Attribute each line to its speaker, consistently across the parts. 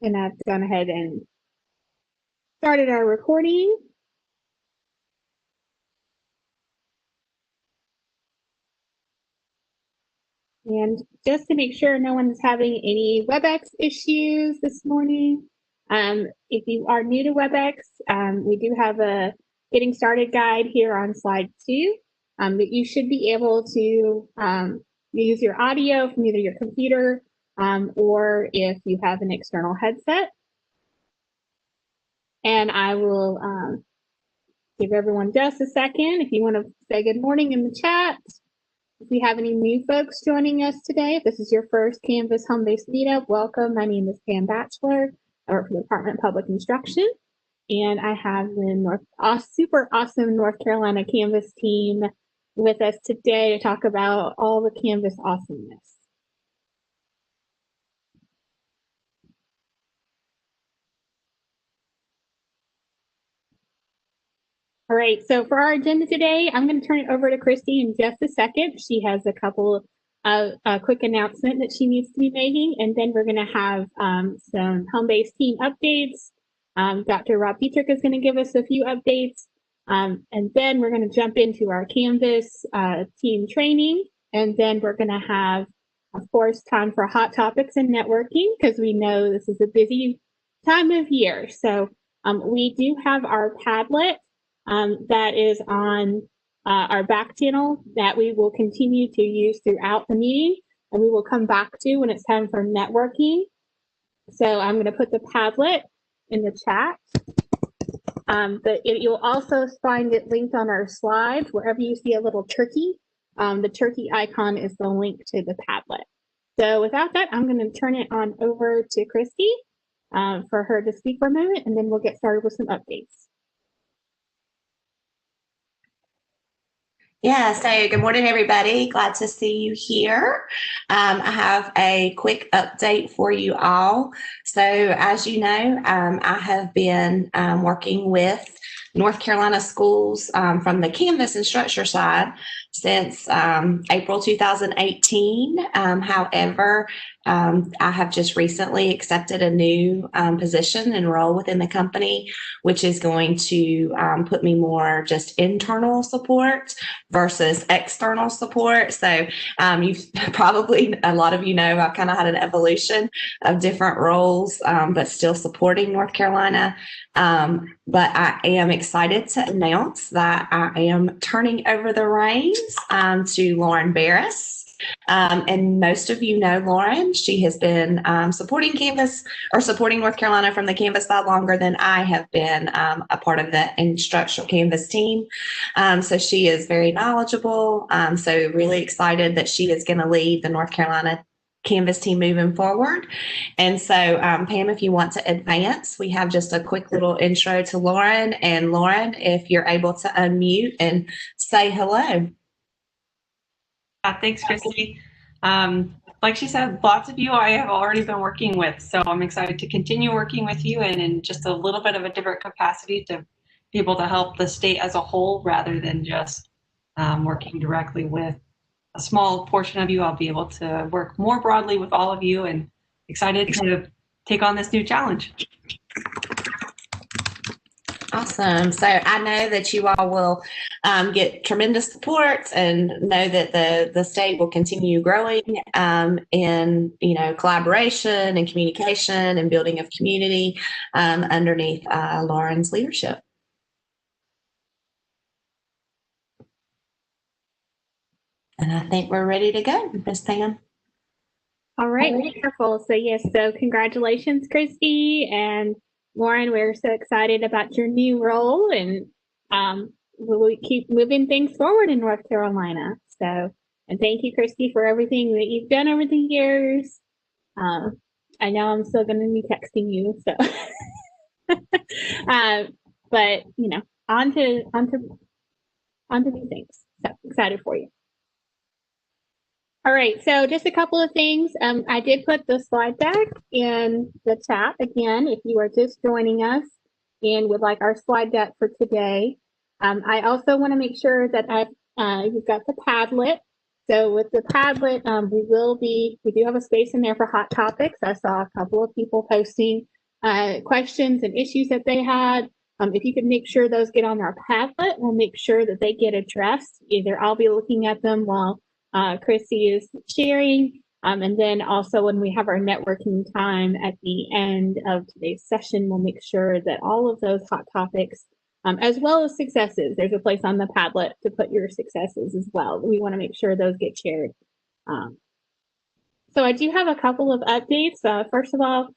Speaker 1: And I've gone ahead and started our recording. And just to make sure no one's having any WebEx issues this morning, if you are new to WebEx, we do have a getting started guide here on slide 2 that you should be able to use your audio from either your computer or if you have an external headset. And I will give everyone just a second. If you want to say good morning in the chat. If we have any new folks joining us today, if this is your first Canvas home-based meetup, welcome. My name is Pam Batchelor. I work for the Department of Public Instruction, and I have the super awesome North Carolina Canvas team with us today to talk about all the Canvas awesomeness. All right, so for our agenda today, I'm going to turn it over to Christy in just a second. She has a couple of quick announcement that she needs to be making, and then we're going to have some home-based team updates. Dr. Rob Dietrich is going to give us a few updates, and then we're going to jump into our Canvas team training, and then we're going to have, of course, time for hot topics and networking, because we know this is a busy time of year. So we do have our Padlet that is on our back channel that we will continue to use throughout the meeting, and we will come back to when it's time for networking. So I'm going to put the Padlet in the chat. But you'll also find it linked on our slides. Wherever you see a little turkey, the turkey icon is the link to the Padlet. So without that, I'm going to turn it on over to Christy for her to speak for a moment, and then we'll get started with some updates.
Speaker 2: Yeah, so good morning, everybody. Glad to see you here. I have a quick update for you all. So as you know, I have been working with North Carolina schools from the Canvas and Structure side since April 2018. However, I have just recently accepted a new position and role within the company, which is going to put me more just internal support versus external support. So you've probably, a lot of you know, I've kind of had an evolution of different roles, but still supporting North Carolina. But I am excited to announce that I am turning over the reins to Lauren Barris. And most of you know Lauren. She has been supporting Canvas or supporting North Carolina from the Canvas side longer than I have been a part of the instructional Canvas team. So she is very knowledgeable. So really excited that she is going to lead the North Carolina Canvas team moving forward. And so Pam, if you want to advance, we have just a quick little intro to Lauren. And Lauren, if you're able to unmute and say hello.
Speaker 3: Thanks, Christy. Like she said, lots of you I have already been working with, so I'm excited to continue working with you and in just a little bit of a different capacity to be able to help the state as a whole rather than just working directly with a small portion of you. I'll be able to work more broadly with all of you and excited to take on this new challenge.
Speaker 2: Awesome. So I know that you all will get tremendous support and know that the state will continue growing in collaboration and communication and building of community underneath Lauren's leadership. And I think we're ready to go, Ms. Pam.
Speaker 1: All right, wonderful. So yes, so congratulations, Christy and Lauren. We're so excited about your new role, and we'll keep moving things forward in North Carolina. So, and thank you, Christy, for everything that you've done over the years. I know I'm still going to be texting you, so. But on to new things. So excited for you. All right, so just a couple of things. I did put the slide deck in the chat again, if you are just joining us and would like our slide deck for today. I also want to make sure that you've got the Padlet So with the Padlet, we do have a space in there for hot topics. I saw a couple of people posting questions and issues that they had. If you could make sure those get on our Padlet, we'll make sure that they get addressed. Either I'll be looking at them while Chrissy is sharing, and then also when we have our networking time at the end of today's session, we'll make sure that all of those hot topics, as well as successes, there's a place on the Padlet to put your successes as well. We want to make sure those get shared. So I do have a couple of updates. First of all,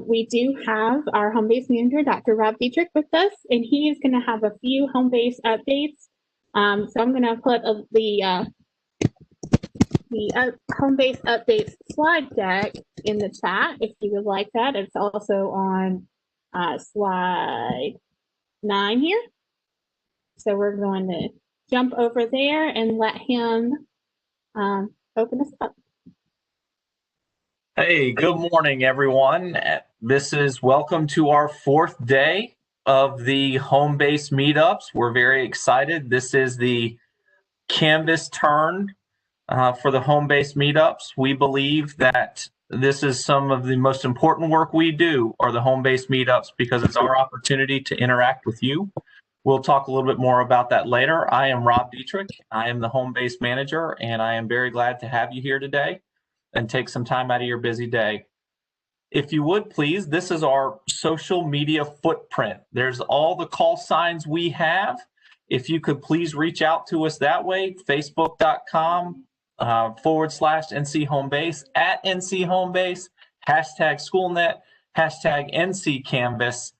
Speaker 1: we do have our home-based manager, Dr. Rob Dietrich, with us, and he is going to have a few home-based updates. So I'm going to put the home-based updates slide deck in the chat if you would like that. It's also on slide 9 here. So we're going to jump over there and let him open us up.
Speaker 4: Hey, good morning, everyone. This is welcome to our 4th day of the home-based meetups. We're very excited. This is the Canvas turn for the home-based meetups. We believe that this is some of the most important work we do are the home-based meetups because it's our opportunity to interact with you. We'll talk a little bit more about that later. I am Rob Dietrich. I am the home-based manager, and I am very glad to have you here today and take some time out of your busy day. If you would please, this is our social media footprint. There's all the call signs we have. If you could please reach out to us that way, facebook.com /NC Homebase, @NC Homebase, #SchoolNet, #NC Canvas,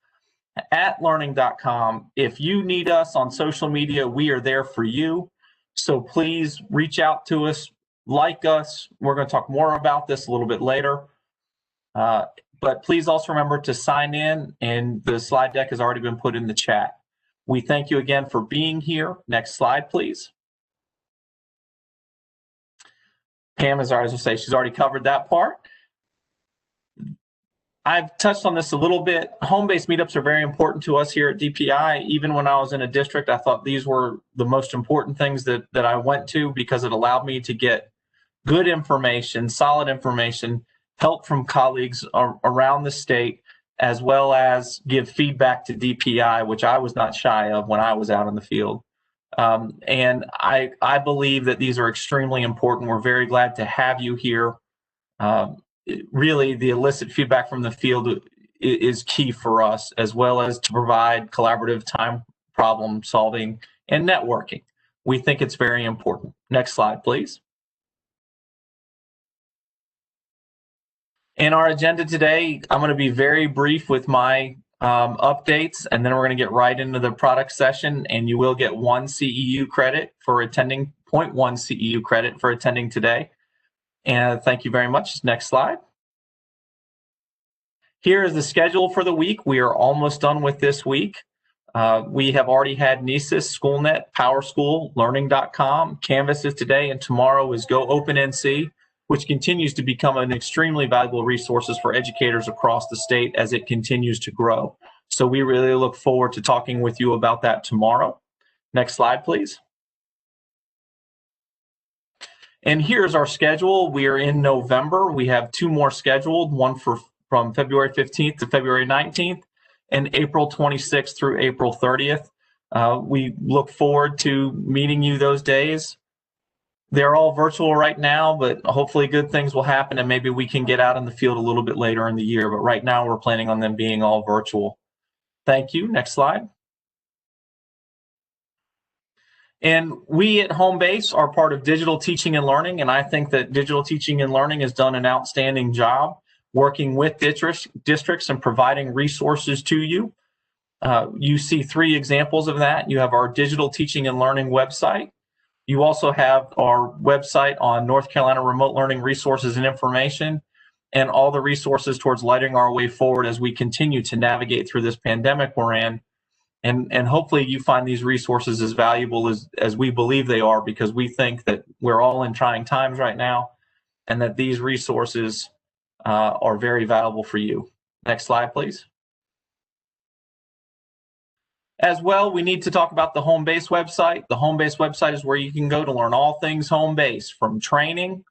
Speaker 4: @learning.com. If you need us on social media, we are there for you. So please reach out to us, like us. We're going to talk more about this a little bit later. But please also remember to sign in, and the slide deck has already been put in the chat. We thank you again for being here. Next slide, please. Pam is already, as I say, she's already covered that part. I've touched on this a little bit. Home-based meetups are very important to us here at DPI. Even when I was in a district, I thought these were the most important things that I went to because it allowed me to get good information, solid information, help from colleagues around the state, as well as give feedback to DPI, which I was not shy of when I was out in the field. And I believe that these are extremely important. We're very glad to have you here. Really, the illicit feedback from the field is key for us, as well as to provide collaborative time problem solving and networking. We think it's very important. Next slide, please. In our agenda today, I'm going to be very brief with my updates, and then we're going to get right into the product session, and you will get 1 CEU credit for attending, 0.1 CEU credit for attending today. And thank you very much. Next slide. Here is the schedule for the week. We are almost done with this week. We have already had NESIS, SchoolNet, PowerSchool, Learning.com. Canvas is today, and tomorrow is Go Open NC, which continues to become an extremely valuable resources for educators across the state as it continues to grow. So we really look forward to talking with you about that tomorrow. Next slide, please. And here's our schedule. We are in November. We have 2 more scheduled, one from February 15th to February 19th and April 26th through April 30th. We look forward to meeting you those days. They're all virtual right now, but hopefully good things will happen and maybe we can get out in the field a little bit later in the year. But right now we're planning on them being all virtual. Thank you. Next slide. And we at Homebase are part of Digital Teaching and Learning, and I think that Digital Teaching and Learning has done an outstanding job working with districts and providing resources to you. You see 3 examples of that. You have our Digital Teaching and Learning website. You also have our website on North Carolina Remote Learning Resources and Information, and all the resources towards lighting our way forward as we continue to navigate through this pandemic we're in. And hopefully you find these resources as valuable as we believe they are, because we think that we're all in trying times right now and that these resources are very valuable for you. Next slide, please. As well, we need to talk about the home base website. The home base website is where you can go to learn all things home base, from training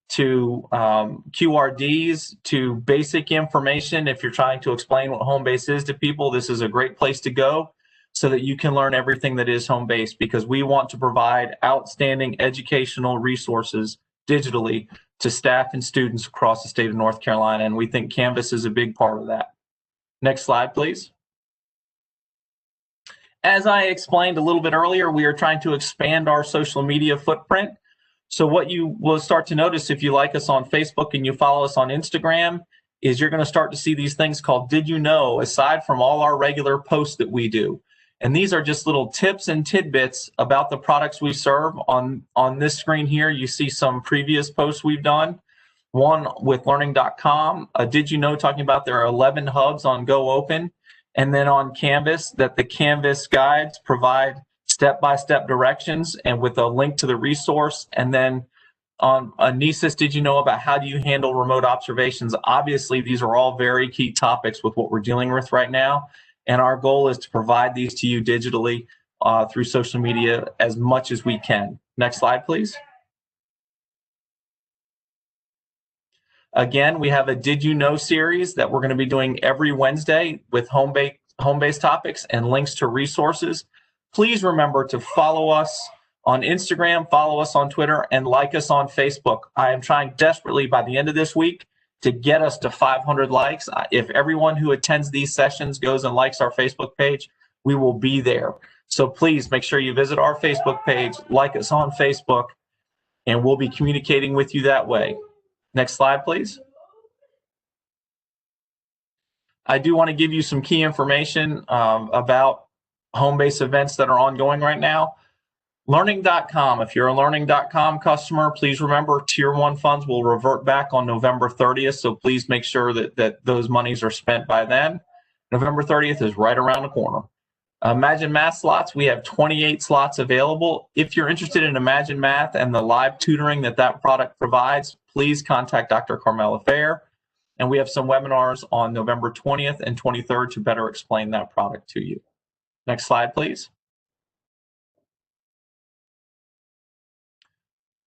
Speaker 4: to QRDs to basic information. If you're trying to explain what home base is to people, this is a great place to go so that you can learn everything that is home base, because we want to provide outstanding educational resources digitally to staff and students across the state of North Carolina, and we think Canvas is a big part of that. Next slide, please. As I explained a little bit earlier, we are trying to expand our social media footprint. So what you will start to notice if you like us on Facebook and you follow us on Instagram is you're going to start to see these things called Did You Know, aside from all our regular posts that we do. And these are just little tips and tidbits about the products we serve. On this screen here, you see some previous posts we've done. One with learning.com, Did You Know, talking about there are 11 hubs on Go Open. And then on Canvas, that the Canvas guides provide step-by-step directions and with a link to the resource. And then on Anesis, Did You Know, about how do you handle remote observations? Obviously, these are all very key topics with what we're dealing with right now. And our goal is to provide these to you digitally through social media as much as we can. Next slide, please. Again, we have a Did You Know series that we're going to be doing every Wednesday with home-based topics and links to resources. Please remember to follow us on Instagram, follow us on Twitter, and like us on Facebook. I am trying desperately by the end of this week to get us to 500 likes. If everyone who attends these sessions goes and likes our Facebook page, we will be there. So please make sure you visit our Facebook page, like us on Facebook, and we'll be communicating with you that way. Next slide, please. I do want to give you some key information about home-based events that are ongoing right now. Learning.com, if you're a Learning.com customer, please remember Tier 1 funds will revert back on November 30th, so please make sure that those monies are spent by then. November 30th is right around the corner. Imagine Math slots, we have 28 slots available. If you're interested in Imagine Math and the live tutoring that product provides, please contact Dr. Carmela Fair. And we have some webinars on November 20th and 23rd to better explain that product to you. Next slide, please.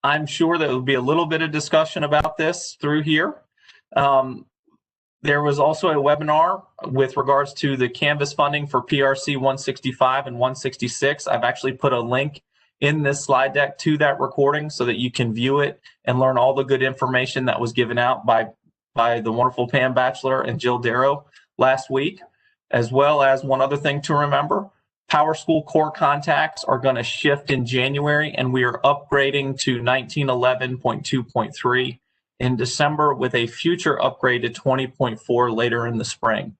Speaker 4: I'm sure there will be a little bit of discussion about this through here. There was also a webinar with regards to the Canvas funding for PRC 165 and 166. I've actually put a link in this slide deck to that recording so that you can view it and learn all the good information that was given out by the wonderful Pam Batchelor and Jill Darrow last week. As well as one other thing to remember, PowerSchool core contacts are going to shift in January, and we are upgrading to 1911.2.3 in December with a future upgrade to 20.4 later in the spring,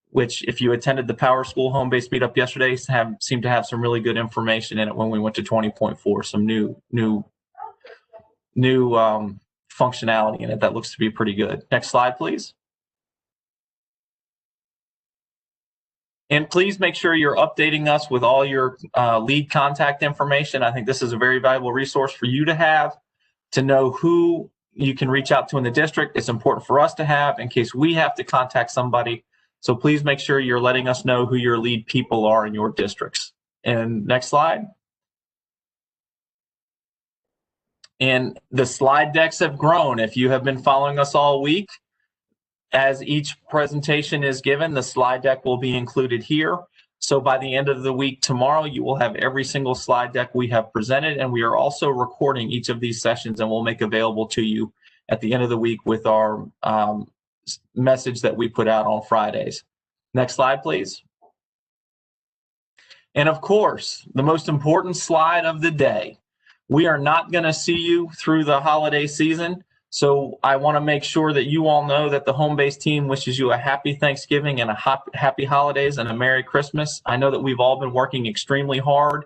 Speaker 4: which if you attended the PowerSchool home-based meetup yesterday, seemed to have some really good information in it when we went to 20.4, some new functionality in it that looks to be pretty good. Next slide, please. And please make sure you're updating us with all your lead contact information. I think this is a very valuable resource for you to have, to know who you can reach out to in the district. It's important for us to have in case we have to contact somebody. So please make sure you're letting us know who your lead people are in your districts. And next slide. And the slide decks have grown. If you have been following us all week, as each presentation is given, the slide deck will be included here. So by the end of the week tomorrow, you will have every single slide deck we have presented, and we are also recording each of these sessions, and we'll make available to you at the end of the week with our message that we put out on Fridays. Next slide, please. And of course, the most important slide of the day. We are not going to see you through the holiday season. So I want to make sure that you all know that the home-based team wishes you a happy Thanksgiving and a happy holidays and a Merry Christmas. I know that we've all been working extremely hard.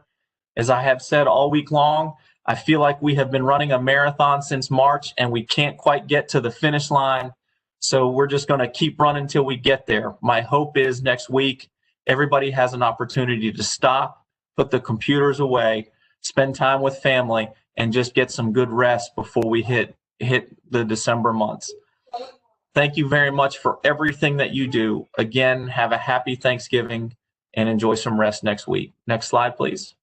Speaker 4: As I have said all week long, I feel like we have been running a marathon since March and we can't quite get to the finish line. So we're just going to keep running until we get there. My hope is next week, everybody has an opportunity to stop, put the computers away, spend time with family, and just get some good rest before we hit the December months. Thank you very much for everything that you do. Again, have a happy Thanksgiving and enjoy some rest next week. Next slide, please.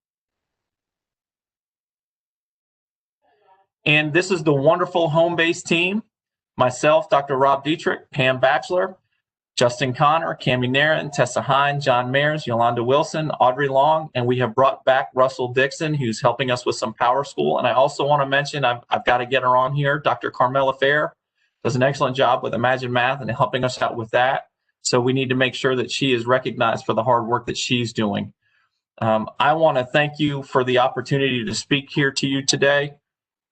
Speaker 4: And this is the wonderful home-based team. Myself, Dr. Rob Dietrich, Pam Batchelor, Justin Connor, Cami Narin, Tessa Hine, John Mayers, Yolanda Wilson, Audrey Long, and we have brought back Russell Dixon, who's helping us with some Power School. And I also want to mention, I've got to get her on here, Dr. Carmela Fair does an excellent job with Imagine Math and helping us out with that. So we need to make sure that she is recognized for the hard work that she's doing. I want to thank you for the opportunity to speak here to you today.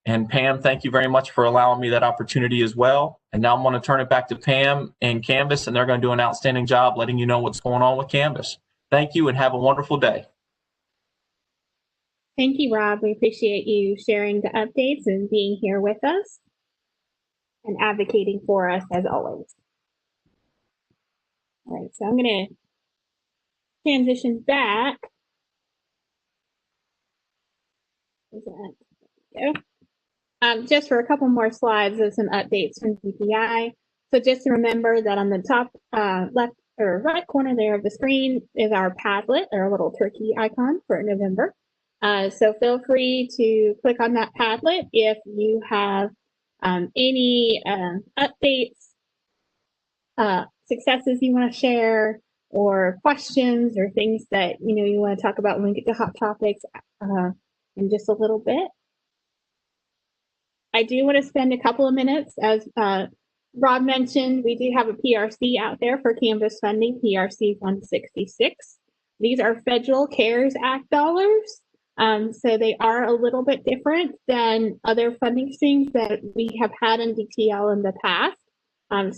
Speaker 4: And Pam, thank you very much for allowing me that opportunity as well. And now I'm going to turn it back to Pam and Canvas, and they're going to do an outstanding job letting you know what's going on with Canvas. Thank you and have a wonderful day.
Speaker 1: Thank you, Rob. We appreciate you sharing the updates and being here with us and advocating for us as always. All right, so I'm going to transition back. Just for a couple more slides of some updates from DPI. So just to remember that on the top left or right corner there of the screen is our Padlet, our little turkey icon for November. So feel free to click on that Padlet if you have any updates, successes you want to share, or questions or things that you want to talk about when we get to hot topics in just a little bit. I do want to spend a couple of minutes, as Rob mentioned, we do have a PRC out there for Canvas funding, PRC 166. These are federal CARES Act dollars. So they are a little bit different than other funding streams that we have had in DTL in the past.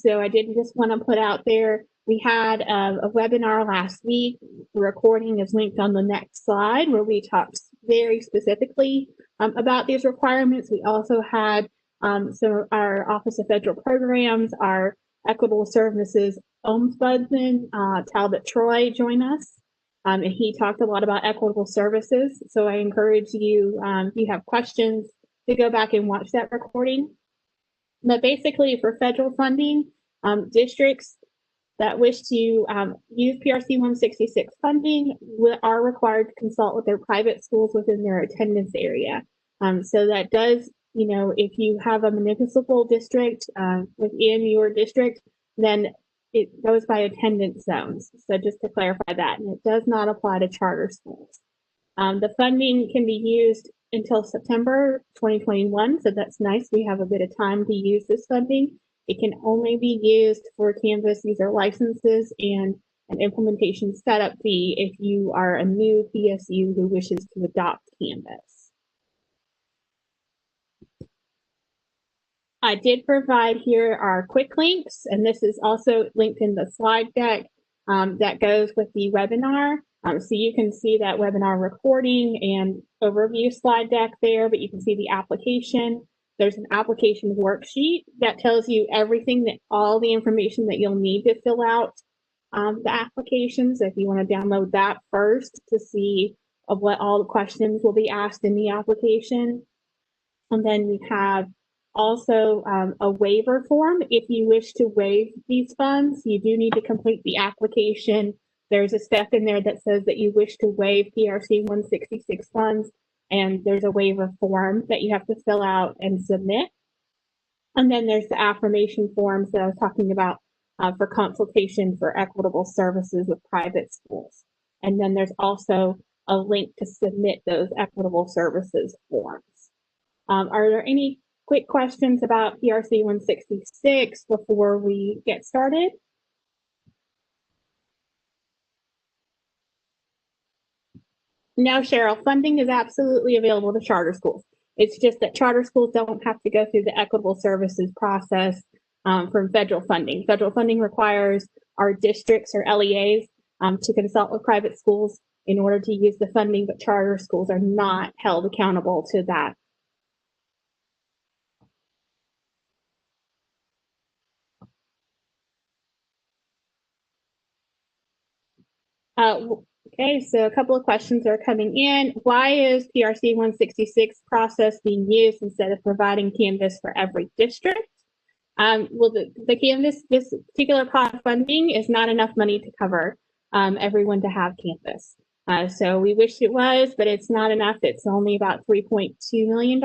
Speaker 1: So I did just want to put out there, we had a webinar last week. The recording is linked on the next slide where we talked very specifically about these requirements. We also had our Office of Federal Programs, our Equitable Services Ombudsman, Talbot Troy, join us. And he talked a lot about equitable services. So I encourage you, if you have questions, to go back and watch that recording. But basically for federal funding, districts that wish to use PRC 166 funding are required to consult with their private schools within their attendance area. So that does, if you have a municipal district within your district, then it goes by attendance zones. So just to clarify that, and it does not apply to charter schools. The funding can be used until September 2021, so that's nice. We have a bit of time to use this funding. It can only be used for Canvas user licenses and an implementation setup fee if you are a new PSU who wishes to adopt Canvas. I did provide here our quick links, and this is also linked in the slide deck that goes with the webinar. So you can see that webinar recording and overview slide deck there, but you can see the application. There's an application worksheet that tells you everything, all the information that you'll need to fill out the application. So if you want to download that first to see of what all the questions will be asked in the application. And then we have also a waiver form. If you wish to waive these funds, you do need to complete the application. There's a step in there that says that you wish to waive PRC 166 funds, and there's a waiver form that you have to fill out and submit. And then there's the affirmation forms that I was talking about for consultation for equitable services with private schools. And then there's also a link to submit those equitable services forms. Are there any quick questions about PRC 166 before we get started? No, Cheryl, funding is absolutely available to charter schools. It's just that charter schools don't have to go through the equitable services process from federal funding. Federal funding requires our districts or LEAs to consult with private schools in order to use the funding, but charter schools are not held accountable to that. Okay, so a couple of questions are coming in. Why is PRC 166 process being used instead of providing Canvas for every district? Well, the Canvas, this particular pot of funding is not enough money to cover everyone to have Canvas. So we wish it was, but it's not enough. It's only about $3.2 million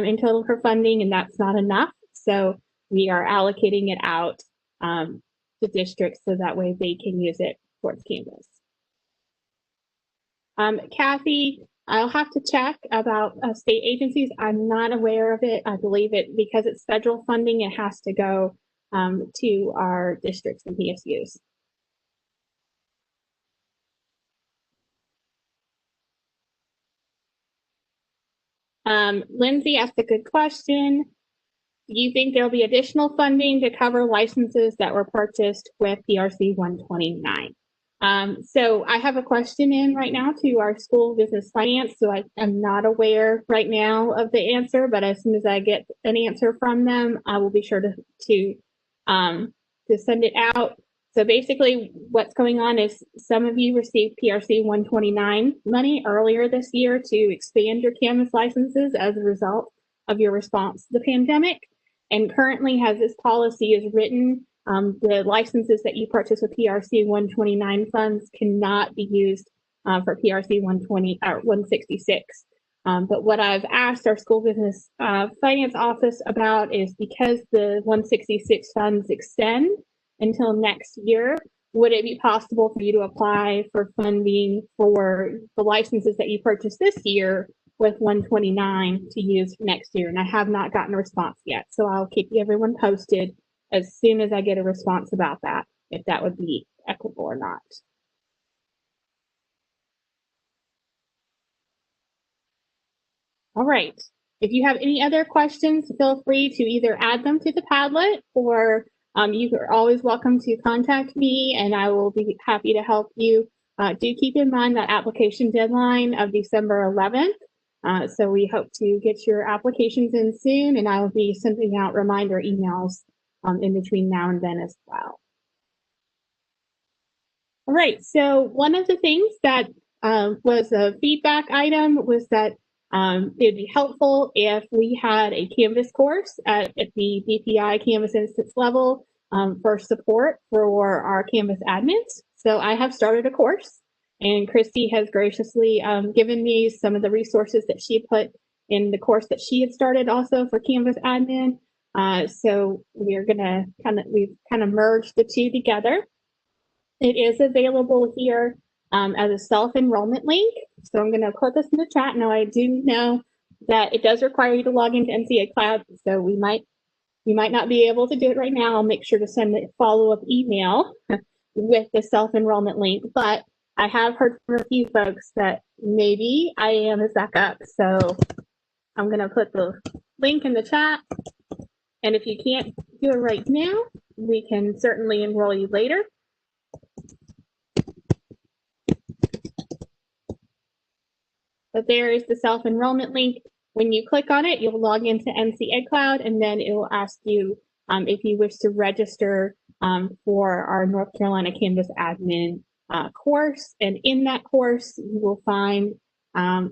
Speaker 1: in total for funding, and that's not enough. So we are allocating it out to districts so that way they can use it towards Canvas. Kathy, I'll have to check about state agencies. I'm not aware of it. I believe it because it's federal funding, it has to go to our districts and PSUs. Lindsay asked a good question. Do you think there'll be additional funding to cover licenses that were purchased with PRC 129? So I have a question in right now to our school business finance. So I am not aware right now of the answer, but as soon as I get an answer from them, I will be sure to send it out. So basically what's going on is some of you received PRC 129 money earlier this year to expand your Canvas licenses as a result of your response to the pandemic. And currently, as this policy is written, the licenses that you purchase with PRC 129 funds cannot be used for PRC 120 or 166. But what I've asked our school business finance office about is because the 166 funds extend until next year, would it be possible for you to apply for funding for the licenses that you purchased this year with 129 to use next year? And I have not gotten a response yet. So I'll keep everyone posted as soon as I get a response about that, if that would be equitable or not. All right. If you have any other questions, feel free to either add them to the Padlet or you are always welcome to contact me and I will be happy to help you. Do keep in mind that application deadline of December 11th. So we hope to get your applications in soon, and I will be sending out reminder emails in between now and then as well. All right, so one of the things that was a feedback item was that it'd be helpful if we had a Canvas course at the DPI Canvas Instance level for support for our Canvas admins. So I have started a course. And Christy has graciously given me some of the resources that she put in the course that she had started also for Canvas admin. So we've kind of merged the two together. It is available here as a self-enrollment link. So I'm going to put this in the chat. Now I do know that it does require you to log into NCA Cloud. So we might not be able to do it right now. I'll make sure to send a follow-up email with the self-enrollment link, but I have heard from a few folks that maybe IAM is back up. So I'm going to put the link in the chat. And if you can't do it right now, we can certainly enroll you later. But there is the self-enrollment link. When you click on it, you'll log into NC EdCloud, and then it will ask you if you wish to register for our North Carolina Canvas admin course. And in that course, you will find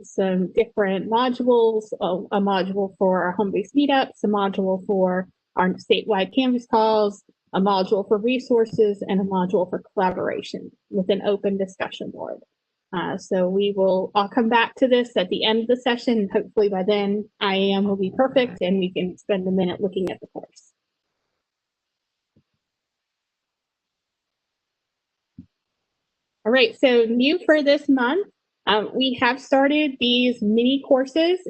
Speaker 1: some different modules, a module for our home-based meetups, a module for our statewide Canvas calls, a module for resources, and a module for collaboration with an open discussion board. So I'll come back to this at the end of the session. Hopefully by then IAM will be perfect and we can spend a minute looking at the course. All right, so new for this month, we have started these mini courses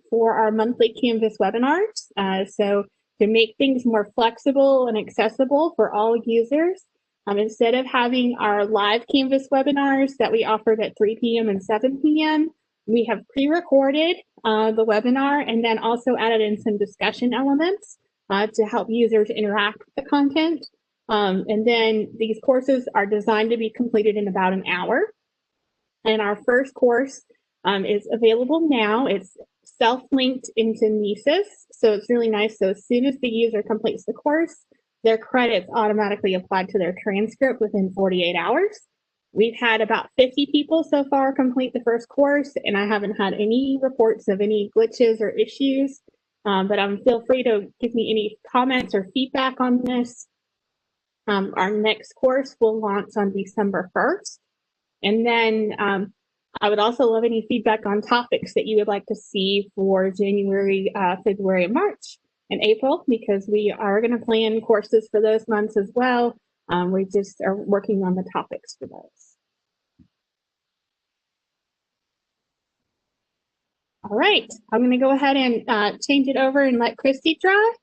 Speaker 1: for our monthly Canvas webinars. So to make things more flexible and accessible for all users, instead of having our live Canvas webinars that we offered at 3 p.m. and 7 p.m., we have pre-recorded the webinar and then also added in some discussion elements to help users interact with the content. And then these courses are designed to be completed in about an hour. And our first course is available now. It's self-linked into Nisys, so it's really nice. So as soon as the user completes the course, their credits automatically applied to their transcript within 48 hours. We've had about 50 people so far complete the first course, and I haven't had any reports of any glitches or issues, but feel free to give me any comments or feedback on this. Our next course will launch on December 1st. And then I would also love any feedback on topics that you would like to see for January, February, and March and April, because we are going to plan courses for those months as well. We just are working on the topics for those. All right, I'm going to go ahead and change it over and let Christy drive.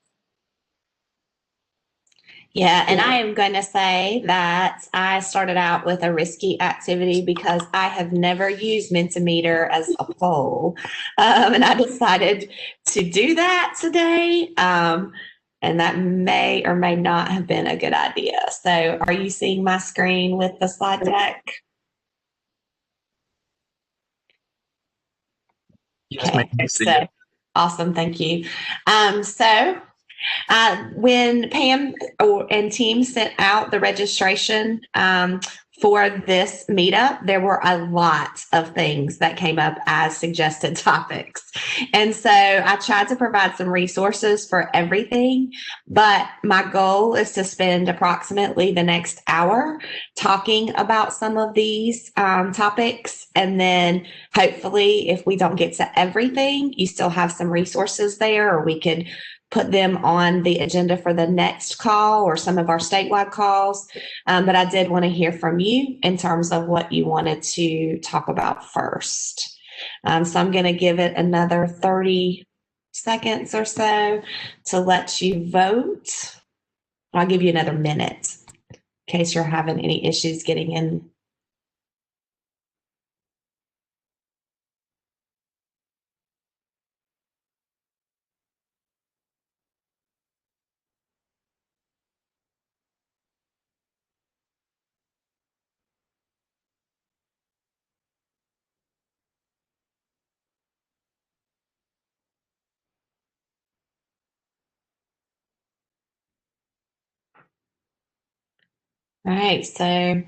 Speaker 2: Yeah, and I am going to say that I started out with a risky activity because I have never used Mentimeter as a poll. And I decided to do that today. And that may or may not have been a good idea. So are you seeing my screen with the slide deck?
Speaker 4: Yes,
Speaker 2: Okay,
Speaker 4: ma'am.
Speaker 2: so awesome, thank you. When Pam and team sent out the registration for this meetup, there were a lot of things that came up as suggested topics. And so I tried to provide some resources for everything, but my goal is to spend approximately the next hour talking about some of these topics. And then hopefully, if we don't get to everything, you still have some resources there, or we could put them on the agenda for the next call or some of our statewide calls. But I did want to hear from you in terms of what you wanted to talk about first. So I'm going to give it another 30 seconds or so to let you vote. I'll give you another minute in case you're having any issues getting in. All right, so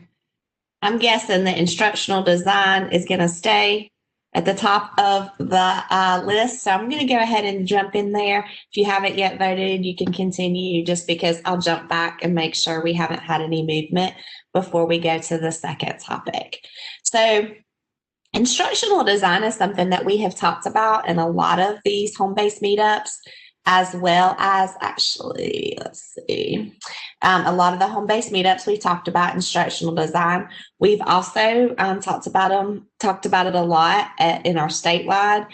Speaker 2: I'm guessing the instructional design is going to stay at the top of the list. So I'm going to go ahead and jump in there. If you haven't yet voted, you can continue, just because I'll jump back and make sure we haven't had any movement before we go to the second topic. So instructional design is something that we have talked about in a lot of these home-based meetups, as well as actually, let's see, a lot of the home-based meetups we've talked about instructional design. We've also talked about it a lot in our statewide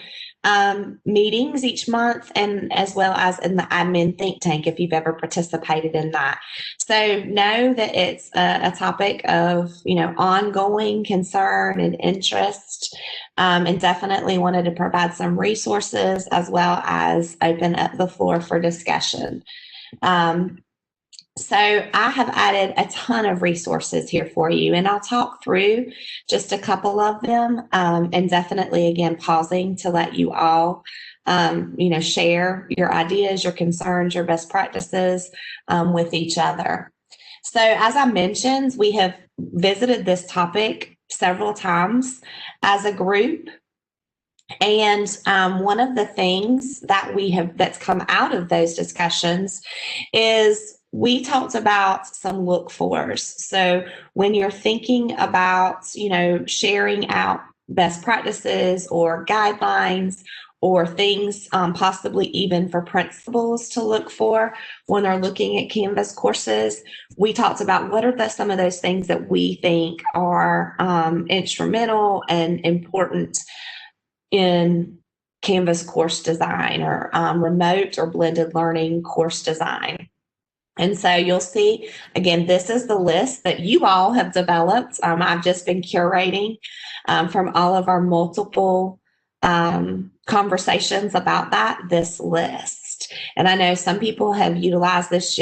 Speaker 2: meetings each month, and as well as in the admin think tank, if you've ever participated in that. So know that it's a topic of, ongoing concern and interest, and definitely wanted to provide some resources as well as open up the floor for discussion. So I have added a ton of resources here for you, and I'll talk through just a couple of them, and definitely, again, pausing to let you all, share your ideas, your concerns, your best practices with each other. So as I mentioned, we have visited this topic several times as a group. And one of the things that's come out of those discussions is we talked about some look fors. So when you're thinking about, sharing out best practices or guidelines or things, possibly even for principals to look for when they're looking at Canvas courses, we talked about what are some of those things that we think are instrumental and important in Canvas course design, or remote or blended learning course design. And so you'll see, again, this is the list that you all have developed. I've just been curating from all of our multiple conversations about this list. And I know some people have utilized this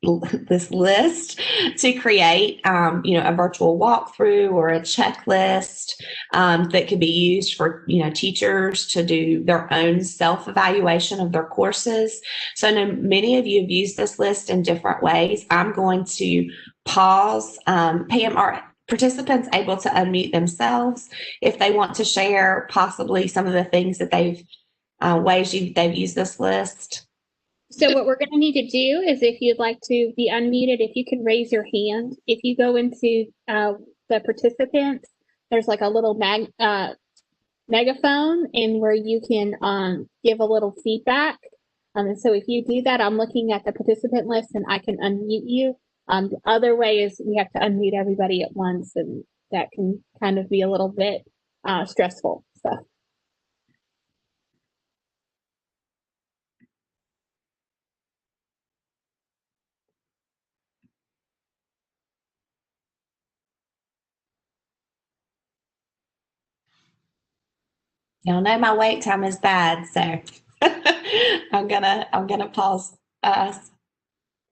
Speaker 2: list to create, a virtual walkthrough or a checklist that could be used for, teachers to do their own self-evaluation of their courses. So I know many of you have used this list in different ways. I'm going to pause. Pam, are participants able to unmute themselves if they want to share possibly some of the things that they've used this list?
Speaker 1: So what we're going to need to do is if you'd like to be unmuted, if you can raise your hand. If you go into the participants, there's like a little megaphone and where you can give a little feedback. And so if you do that, I'm looking at the participant list and I can unmute you. The other way is we have to unmute everybody at once, and that can kind of be a little bit stressful. So.
Speaker 2: Y'all know my wait time is bad, so I'm gonna pause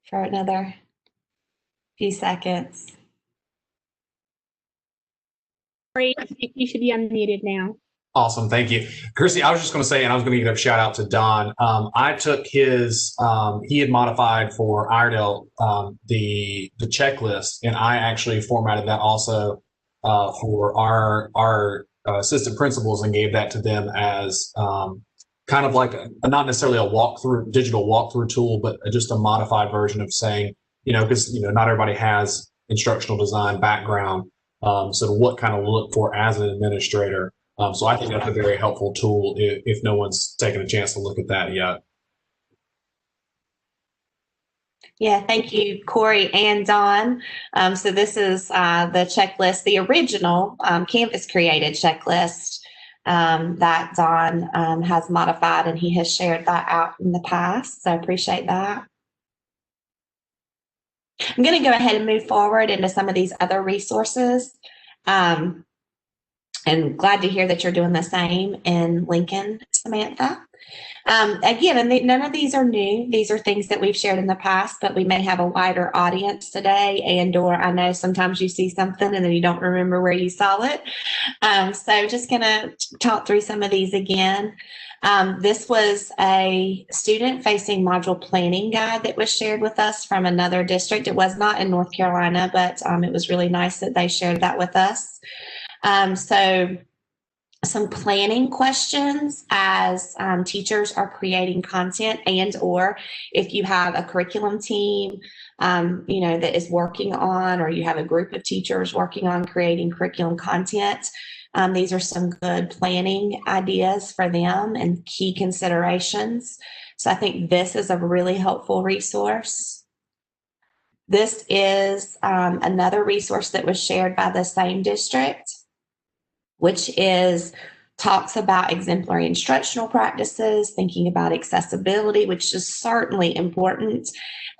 Speaker 2: for another few seconds.
Speaker 1: Great, you should be unmuted now.
Speaker 5: Awesome, thank you, Chrissy. I was just going to say, and I was going to give a shout out to Don. I took his. He had modified for Iredell the checklist, and I actually formatted that also for our assistant principals and gave that to them as kind of like not necessarily a digital walkthrough tool, but just a modified version of saying, because not everybody has instructional design background, so what kind of look for as an administrator. So I think that's a very helpful tool if no one's taken a chance to look at that yet.
Speaker 2: Yeah, thank you, Corey and Don. So this is the checklist, the original Canvas created checklist that Don has modified, and he has shared that out in the past. So I appreciate that. I'm going to go ahead and move forward into some of these other resources. And glad to hear that you're doing the same in Lincoln, Samantha. Again, and none of these are new. These are things that we've shared in the past, but we may have a wider audience today. And/or I know sometimes you see something and then you don't remember where you saw it. So just going to talk through some of these again. This was a student-facing module planning guide that was shared with us from another district. It was not in North Carolina, but it was really nice that they shared that with us. So some planning questions as teachers are creating content, and/or if you have a curriculum team, that is working on, or you have a group of teachers working on creating curriculum content. These are some good planning ideas for them and key considerations. So I think this is a really helpful resource. This is another resource that was shared by the same district, which talks about exemplary instructional practices, thinking about accessibility, which is certainly important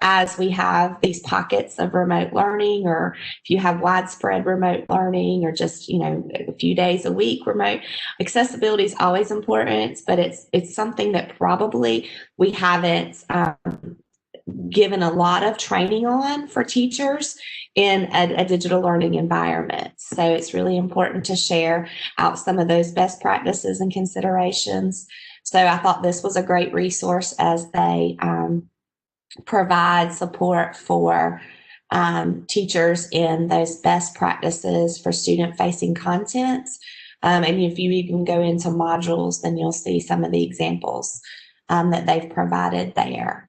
Speaker 2: as we have these pockets of remote learning, or if you have widespread remote learning, or just, a few days a week remote. Accessibility is always important, but it's something that probably we haven't given a lot of training on for teachers in a digital learning environment. So it's really important to share out some of those best practices and considerations. So I thought this was a great resource as they provide support for teachers in those best practices for student-facing content. And if you even go into modules, then you'll see some of the examples that they've provided there.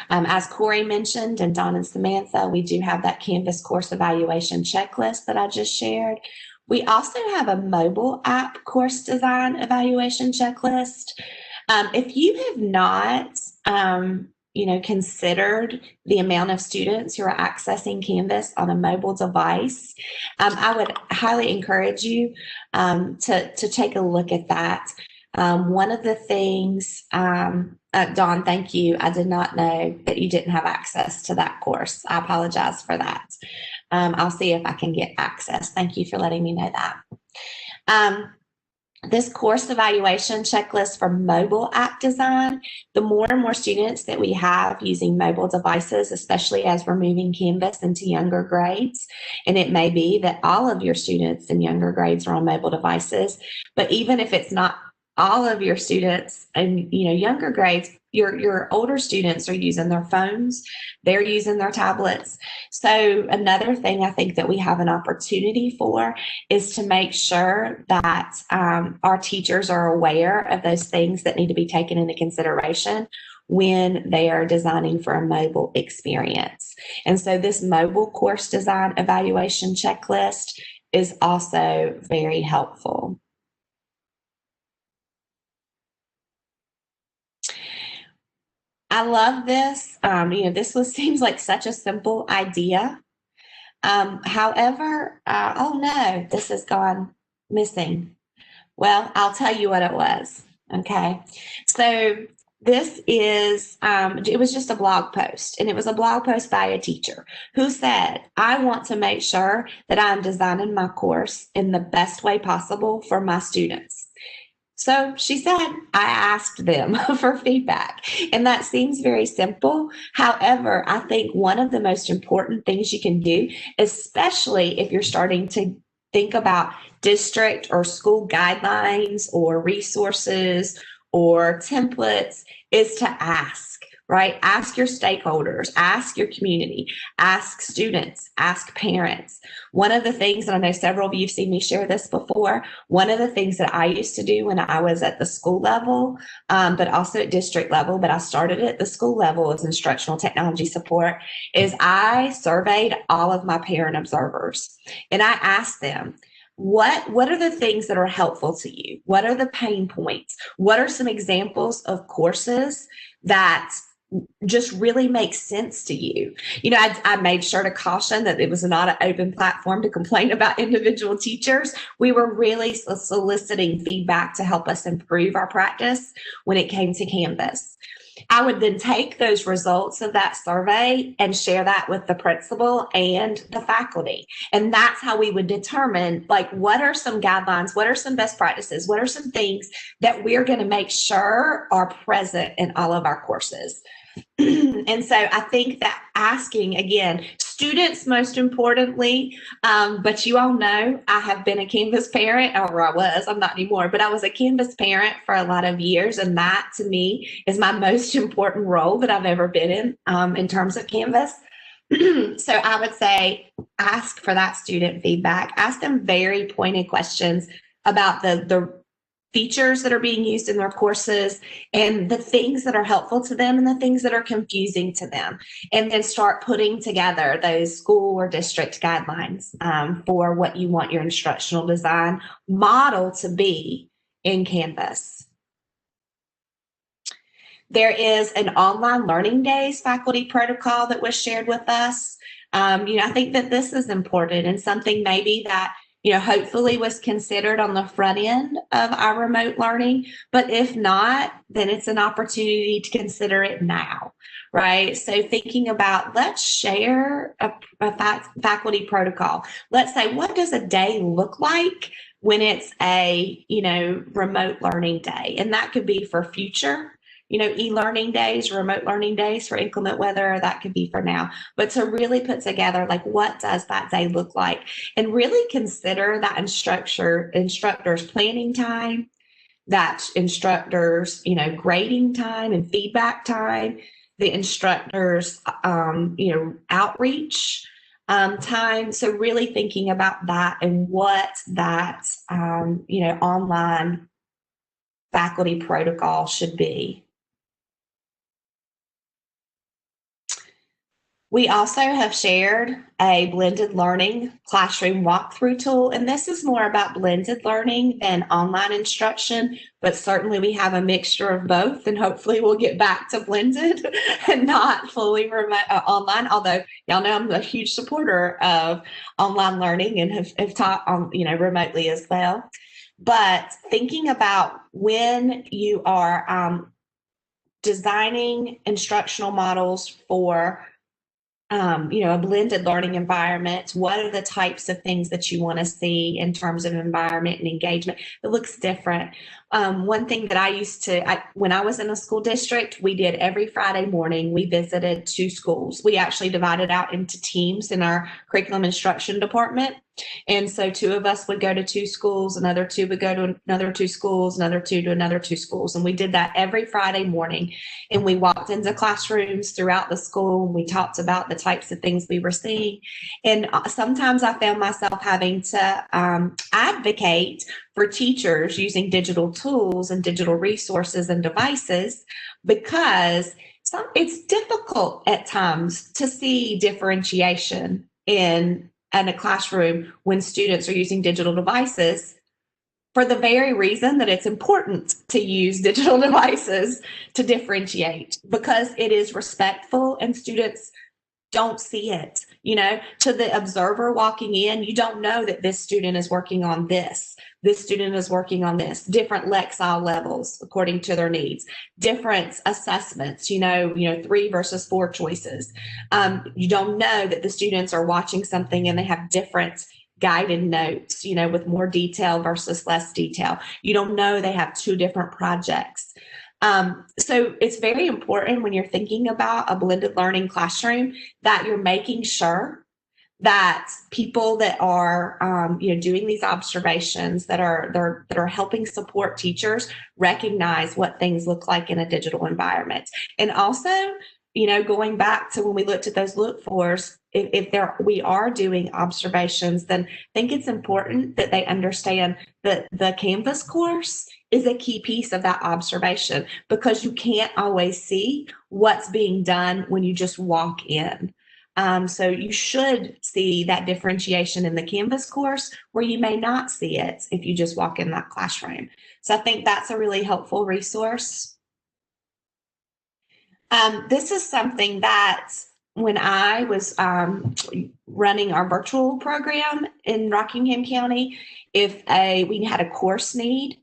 Speaker 2: As Corey mentioned, and Don and Samantha, we do have that Canvas course evaluation checklist that I just shared. We also have a mobile app course design evaluation checklist. If you have not, considered the amount of students who are accessing Canvas on a mobile device, I would highly encourage you to take a look at that. One of the things, Dawn, thank you. I did not know that you didn't have access to that course. I apologize for that. I'll see if I can get access. Thank you for letting me know that. This course evaluation checklist for mobile app design, the more and more students that we have using mobile devices, especially as we're moving Canvas into younger grades, and it may be that all of your students in younger grades are on mobile devices, but even if it's not all of your students in younger grades, your older students are using their phones, they're using their tablets. So another thing I think that we have an opportunity for is to make sure that our teachers are aware of those things that need to be taken into consideration when they are designing for a mobile experience. And so this mobile course design evaluation checklist is also very helpful. I love this. Seems like such a simple idea. However, oh no, this has gone missing. Well, I'll tell you what it was. Okay. So this is, it was just a blog post, and it was a blog post by a teacher who said, I want to make sure that I'm designing my course in the best way possible for my students. So she said, I asked them for feedback, and that seems very simple. However, I think one of the most important things you can do, especially if you're starting to think about district or school guidelines or resources or templates, is to ask, right? Ask your stakeholders, ask your community, ask students, ask parents. One of the things, and I know several of you have seen me share this before, one of the things that I used to do when I was at the school level, but also at district level, but I started at the school level as instructional technology support, is I surveyed all of my parent observers, and I asked them, what are the things that are helpful to you? What are the pain points? What are some examples of courses that just really make sense to you? I made sure to caution that it was not an open platform to complain about individual teachers. We were really soliciting feedback to help us improve our practice when it came to Canvas. I would then take those results of that survey and share that with the principal and the faculty. And that's how we would determine, like, what are some guidelines? What are some best practices? What are some things that we're going to make sure are present in all of our courses? And so I think that asking, again, students most importantly, but you all know I have been a Canvas parent, or I was, I'm not anymore, but I was a Canvas parent for a lot of years. And that to me is my most important role that I've ever been in terms of Canvas. So I would say ask for that student feedback, ask them very pointed questions about the features that are being used in their courses and the things that are helpful to them and the things that are confusing to them. And then start putting together those school or district guidelines for what you want your instructional design model to be in Canvas. There is an online learning days faculty protocol that was shared with us. I think that this is important and something maybe that hopefully was considered on the front end of our remote learning. But if not, then it's an opportunity to consider it now, right? So thinking about, let's share a faculty protocol. Let's say, what does a day look like when it's a, remote learning day? And that could be for future, e-learning days, remote learning days for inclement weather, that could be for now. But to really put together, like, what does that day look like? And really consider that instructors' planning time, that instructors, grading time and feedback time, the instructors, outreach time. So really thinking about that and what that, online faculty protocol should be. We also have shared a blended learning classroom walkthrough tool, and this is more about blended learning than online instruction, but certainly we have a mixture of both, and hopefully we'll get back to blended and not fully remote, online, although y'all know I'm a huge supporter of online learning and have taught remotely as well. But thinking about when you are designing instructional models for a blended learning environment, what are the types of things that you want to see in terms of environment and engagement? It looks different. One thing that I used to, when I was in a school district, we did every Friday morning, we visited 2 schools. We actually divided out into teams in our curriculum instruction department. And so 2 of us would go to 2 schools, another 2 would go to another 2 schools, another 2 to another 2 schools. And we did that every Friday morning. And we walked into classrooms throughout the school. And we talked about the types of things we were seeing. And sometimes I found myself having to advocate for teachers using digital tools and digital resources and devices, because it's difficult at times to see differentiation in a classroom when students are using digital devices, for the very reason that it's important to use digital devices to differentiate, because it is respectful and students don't see it. You know, to the observer walking in, you don't know that this student is working on this. This student is working on this. Different Lexile levels according to their needs. Different assessments. You know, 3 versus 4 choices. You don't know that the students are watching something and they have different guided notes. You know, with more detail versus less detail. You don't know they have 2 different projects. So it's very important when you're thinking about a blended learning classroom that you're making sure that people that are doing these observations that are helping support teachers recognize what things look like in a digital environment. And also, going back to when we looked at those look fors, if we are doing observations, then I think it's important that they understand that the Canvas course is a key piece of that observation, because you can't always see what's being done when you just walk in. So you should see that differentiation in the Canvas course where you may not see it if you just walk in that classroom. So I think that's a really helpful resource. This is something that when I was running our virtual program in Rockingham County, we had a course need,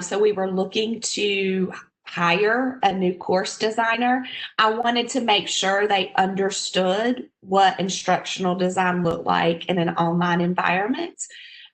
Speaker 2: so we were looking to hire a new course designer. I wanted to make sure they understood what instructional design looked like in an online environment.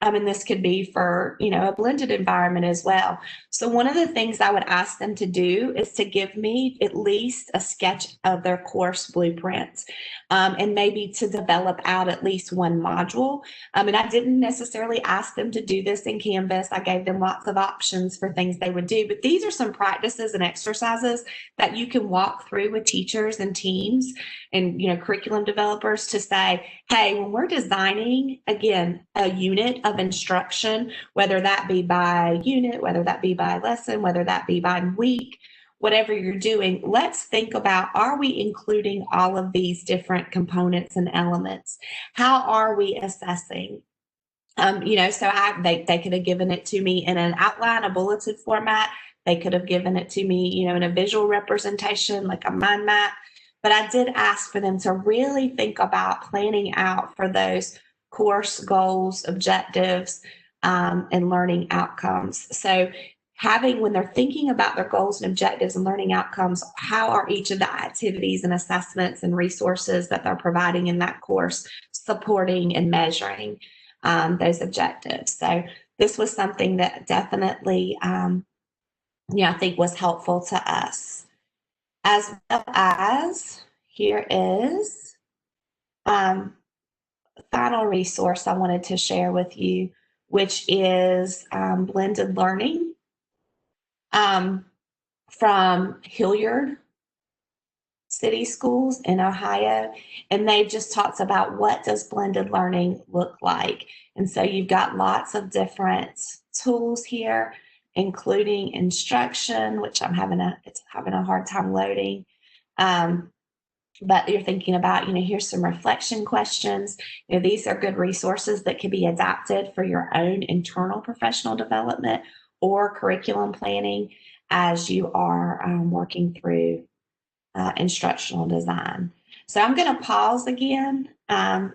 Speaker 2: And this could be for, a blended environment as well. So one of the things I would ask them to do is to give me at least a sketch of their course blueprint, and maybe to develop out at least one module. And I didn't necessarily ask them to do this in Canvas. I gave them lots of options for things they would do, but these are some practices and exercises that you can walk through with teachers and teams and, curriculum developers to say, hey, when we're designing, again, a unit of instruction, whether that be by unit, whether that be by lesson, whether that be by week, whatever you're doing, let's think about, are we including all of these different components and elements? How are we assessing? So they could have given it to me in an outline, a bulleted format. They could have given it to me, in a visual representation, like a mind map. But I did ask for them to really think about planning out for those course goals, objectives, and learning outcomes. So when they're thinking about their goals and objectives and learning outcomes, how are each of the activities and assessments and resources that they're providing in that course supporting and measuring those objectives? So this was something that definitely, I think was helpful to us. As well as, here is a final resource I wanted to share with you, which is blended learning from Hilliard City Schools in Ohio. And they just talks about what does blended learning look like. And so you've got lots of different tools here, including instruction, which it's having a hard time loading. But you're thinking about, here's some reflection questions. These are good resources that can be adapted for your own internal professional development or curriculum planning as you are working through instructional design. So I'm going to pause again. I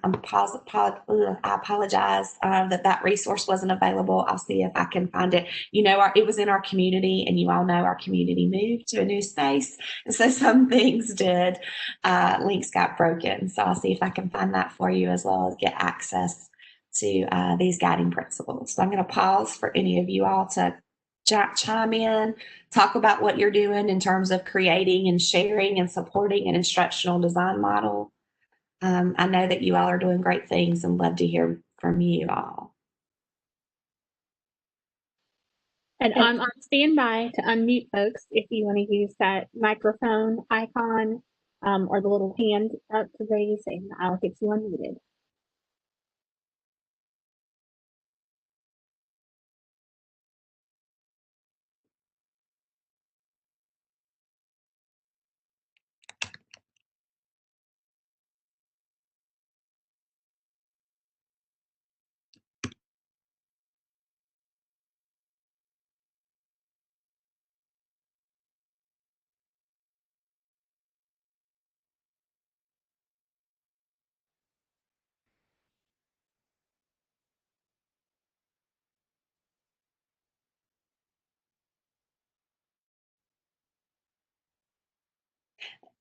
Speaker 2: apologize that resource wasn't available. I'll see if I can find it. It was in our community, and you all know our community moved to a new space. And so some things did. Links got broken. So I'll see if I can find that for you, as well as get access to these guiding principles. So I'm going to pause for any of you all to chime in, talk about what you're doing in terms of creating and sharing and supporting an instructional design model. I know that you all are doing great things and love to hear from you all.
Speaker 1: And I'm on standby to unmute folks if you want to use that microphone icon or the little hand up to raise, and I'll get you unmuted.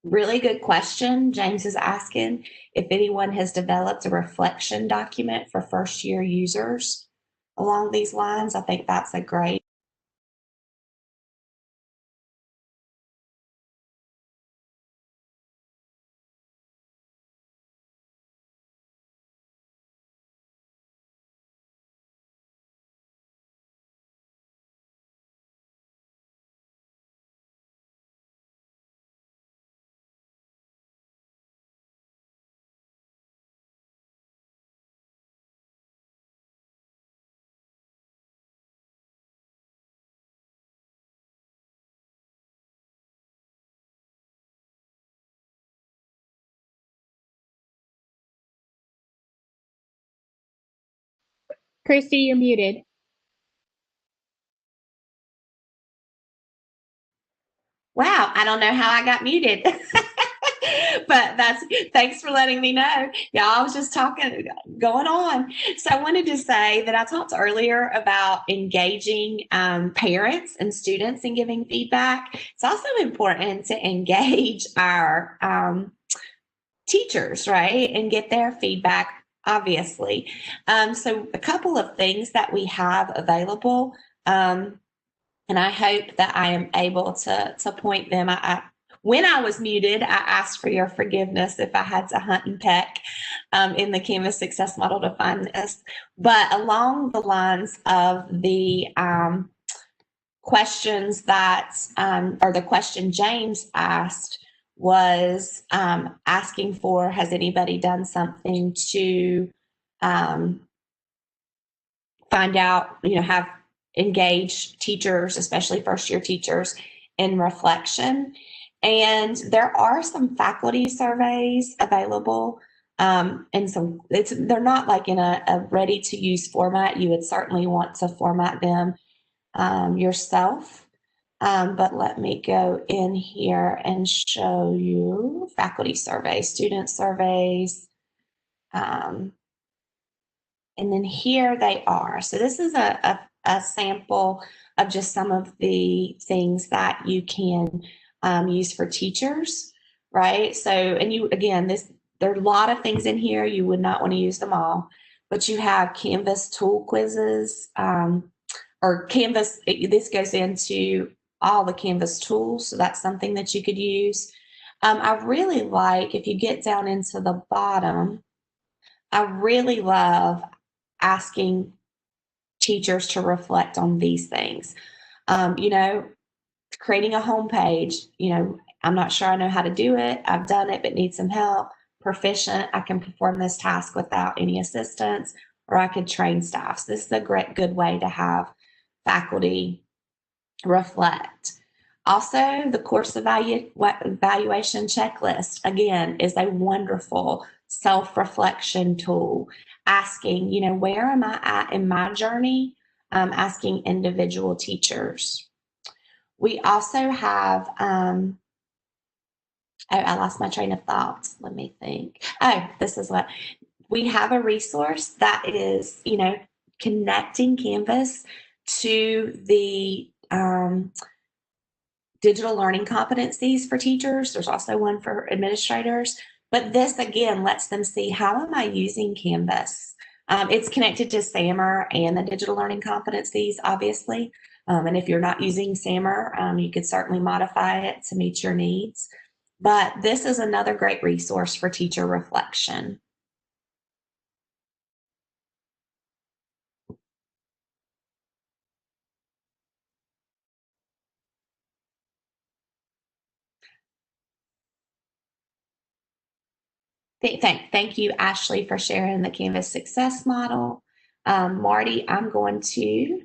Speaker 2: Really good question. James is asking if anyone has developed a reflection document for first year users along these lines. I think that's a great.
Speaker 1: Christy, you're muted.
Speaker 2: Wow, I don't know how I got muted. But thanks for letting me know. Yeah, I was just talking, going on. So I wanted to say that I talked earlier about engaging parents and students in giving feedback. It's also important to engage our teachers, right, and get their feedback, obviously. So a couple of things that we have available. And I hope that I am able to point them. When I was muted, I asked for your forgiveness if I had to hunt and peck in the Canvas success model to find this. But along the lines of the questions that, or the question James asked was asking for, has anybody done something to find out, have engage teachers, especially first year teachers, in reflection. And there are some faculty surveys available. And so they're not like in a ready to use format. You would certainly want to format them yourself. But let me go in here and show you faculty surveys, student surveys. And then here they are. So this is a sample of just some of the things that you can use for teachers, right? So, and you, again, there are a lot of things in here. You would not want to use them all, but you have Canvas tool quizzes, or Canvas, this goes into all the Canvas tools. So that's something that you could use. I really like, if you get down into the bottom, I really love asking teachers to reflect on these things. Creating a homepage, I'm not sure I know how to do it. I've done it, but need some help. Proficient, I can perform this task without any assistance, or I could train staff. So this is a good way to have faculty reflect. Also, the course evaluation checklist, again, is a wonderful self-reflection tool. Asking, where am I at in my journey? Asking individual teachers. We also have, I lost my train of thought. Let me think. Oh, this is what we have, a resource that is, connecting Canvas to the digital learning competencies for teachers. There's also one for administrators, but this again lets them see, how am I using Canvas? It's connected to SAMR and the digital learning competencies, obviously. And if you're not using SAMR, you could certainly modify it to meet your needs. But this is another great resource for teacher reflection. Thank you, Ashley, for sharing the Canvas success model. Marty, I'm going to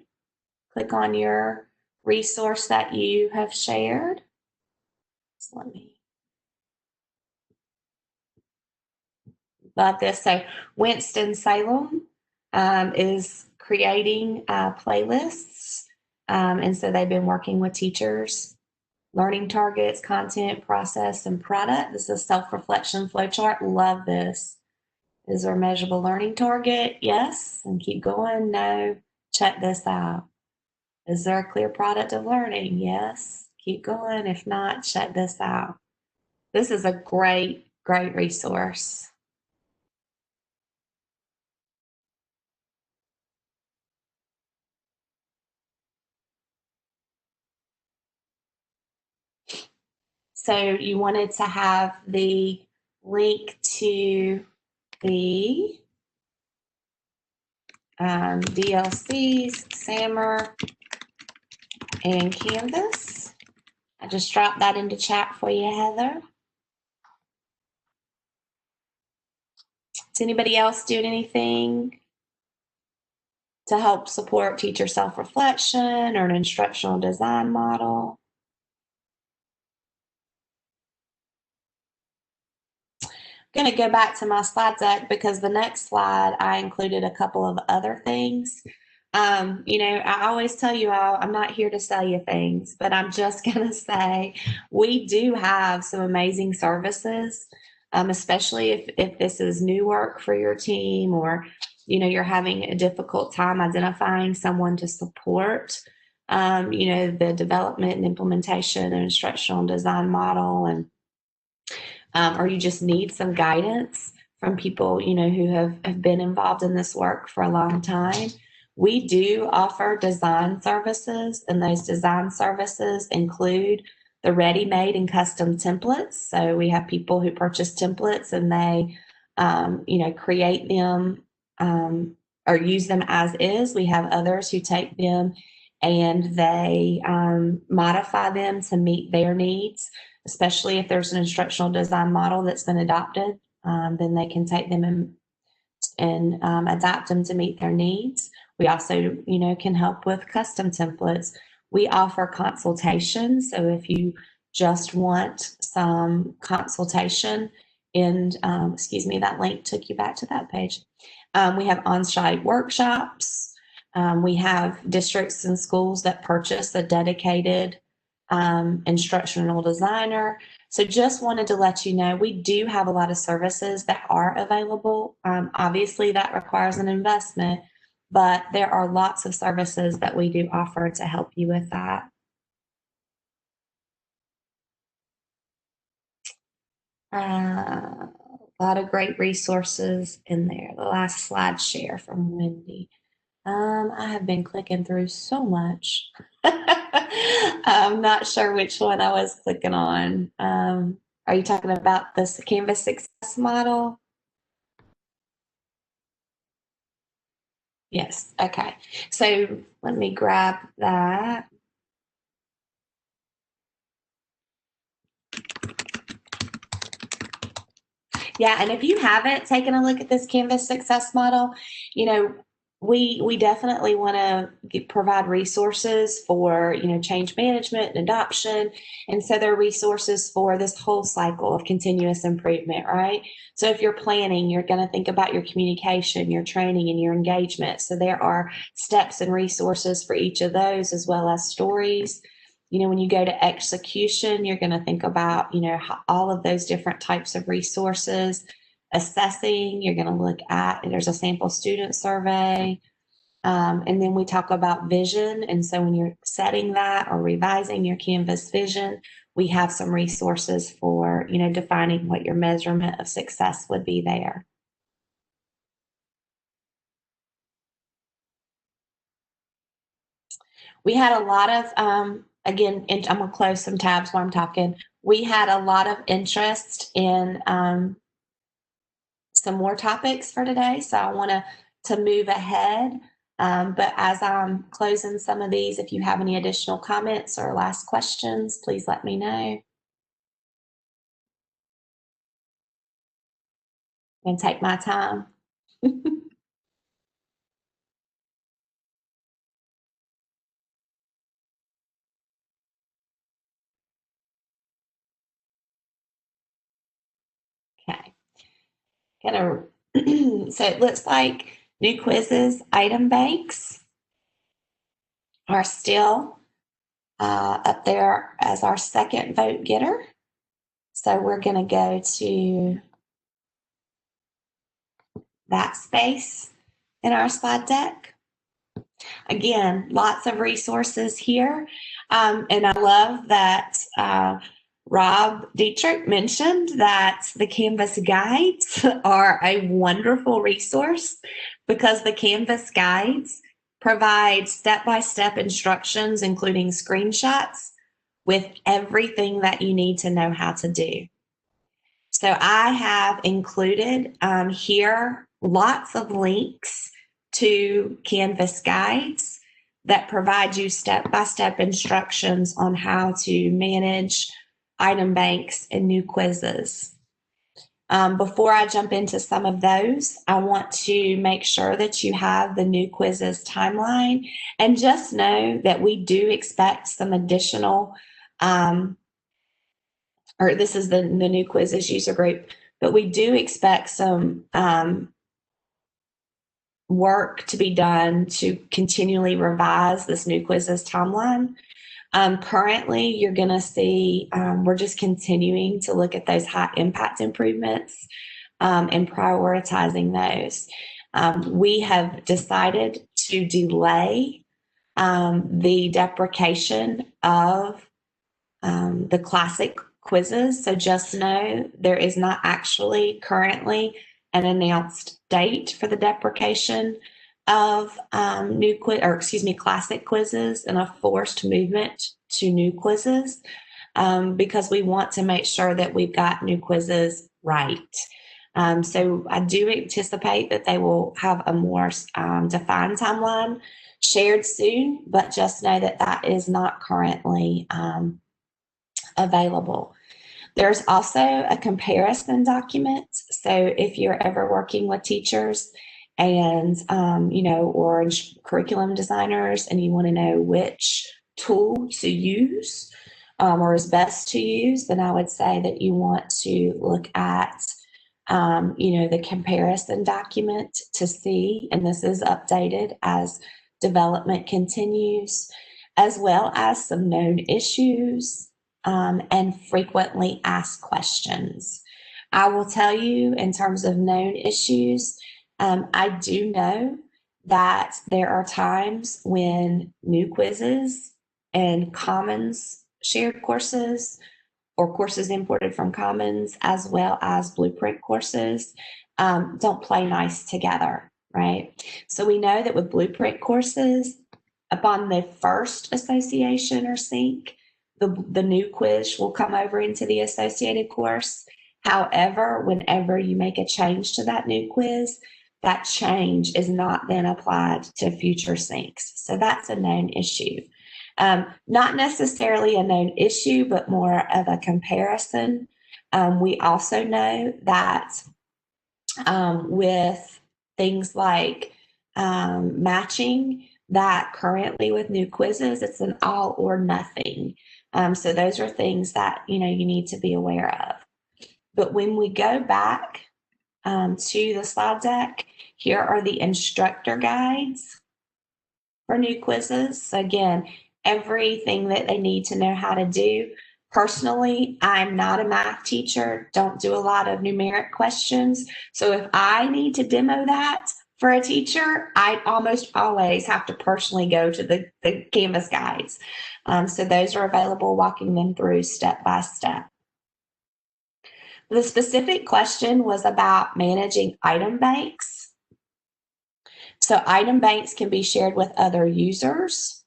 Speaker 2: click on your resource that you have shared. So let me, love this. So Winston-Salem is creating playlists. And so they've been working with teachers, learning targets, content, process, and product. This is self-reflection flowchart. Love this. Is there a measurable learning target? Yes. And keep going. No. Check this out. Is there a clear product of learning? Yes. Keep going. If not, check this out. This is a great, great resource. So you wanted to have the link to the DLCs, SAMR, and Canvas. I just dropped that into chat for you, Heather. Is anybody else doing anything to help support teacher self-reflection or an instructional design model? I'm going to go back to my slide deck because the next slide I included a couple of other things. You know, I always tell you all, I'm not here to sell you things, but I'm just going to say we do have some amazing services, especially if this is new work for your team, or, you know, you're having a difficult time identifying someone to support, you know, the development and implementation and instructional design model, and or you just need some guidance from people, you know, who have been involved in this work for a long time. We do offer design services, and those design services include the ready-made and custom templates. So we have people who purchase templates and they, you know, create them or use them as is. We have others who take them and they modify them to meet their needs, especially if there's an instructional design model that's been adopted. Then they can take them and adapt them to meet their needs. We also, you know, can help with custom templates. We offer consultations. So if you just want some consultation, and excuse me, that link took you back to that page. We have on-site workshops. We have districts and schools that purchase a dedicated instructional designer. So just wanted to let you know, we do have a lot of services that are available. Obviously that requires an investment, but there are lots of services that we do offer to help you with that. A lot of great resources in there. The last slide share from Wendy. I have been clicking through so much. I'm not sure which one I was clicking on. Are you talking about this Canvas success model? Yes. Okay. So let me grab that. Yeah, and if you haven't taken a look at this Canvas success model, you know, we definitely want to provide resources for, you know, change management and adoption. And so there are resources for this whole cycle of continuous improvement, right? So if you're planning, you're going to think about your communication, your training, and your engagement. So there are steps and resources for each of those, as well as stories. You know, when you go to execution, you're going to think about, you know, all of those different types of resources. Assessing, you're going to look at, there's a sample student survey. And then we talk about vision. And so when you're setting that or revising your Canvas vision, we have some resources for, you know, defining what your measurement of success would be there. We had a lot of, again, and I'm going to close some tabs while I'm talking. We had a lot of interest in some more topics for today, so I want to move ahead. But as I'm closing some of these, if you have any additional comments or last questions, please let me know. And take my time. Okay. So it looks like new quizzes, item banks are still up there as our second vote getter. So we're going to go to that space in our slide deck. Again, lots of resources here. And I love that Rob Dietrich mentioned that the Canvas guides are a wonderful resource because the Canvas guides provide step-by-step instructions, including screenshots, with everything that you need to know how to do. So I have included here lots of links to Canvas guides that provide you step-by-step instructions on how to manage item banks and new quizzes. Before I jump into some of those, I want to make sure that you have the new quizzes timeline, and just know that we do expect some additional, or this is the new quizzes user group, but we do expect some work to be done to continually revise this new quizzes timeline. Currently, you're going to see we're just continuing to look at those high impact improvements and prioritizing those. We have decided to delay the deprecation of the classic quizzes. So just know there is not actually currently an announced date for the deprecation of classic quizzes and a forced movement to new quizzes because we want to make sure that we've got new quizzes right. So I do anticipate that they will have a more defined timeline shared soon, but just know that that is not currently available. There's also a comparison document. So if you're ever working with teachers and, or curriculum designers, and you want to know which tool to use or is best to use, then I would say that you want to look at, the comparison document to see, and this is updated as development continues, as well as some known issues and frequently asked questions. I will tell you, in terms of known issues, I do know that there are times when new quizzes and Commons shared courses or courses imported from Commons, as well as Blueprint courses, don't play nice together, right? So we know that with Blueprint courses, upon the first association or sync, the new quiz will come over into the associated course. However, whenever you make a change to that new quiz, that change is not then applied to future syncs. So that's a known issue. Not necessarily a known issue, but more of a comparison. We also know that with things like matching, that currently with new quizzes, it's an all or nothing. So those are things that, you need to be aware of. But when we go back to the slide deck, here are the instructor guides for new quizzes. So again, everything that they need to know how to do. Personally, I'm not a math teacher, don't do a lot of numeric questions. So if I need to demo that for a teacher, I almost always have to personally go to the Canvas guides. So those are available, walking them through step by step. The specific question was about managing item banks. So item banks can be shared with other users.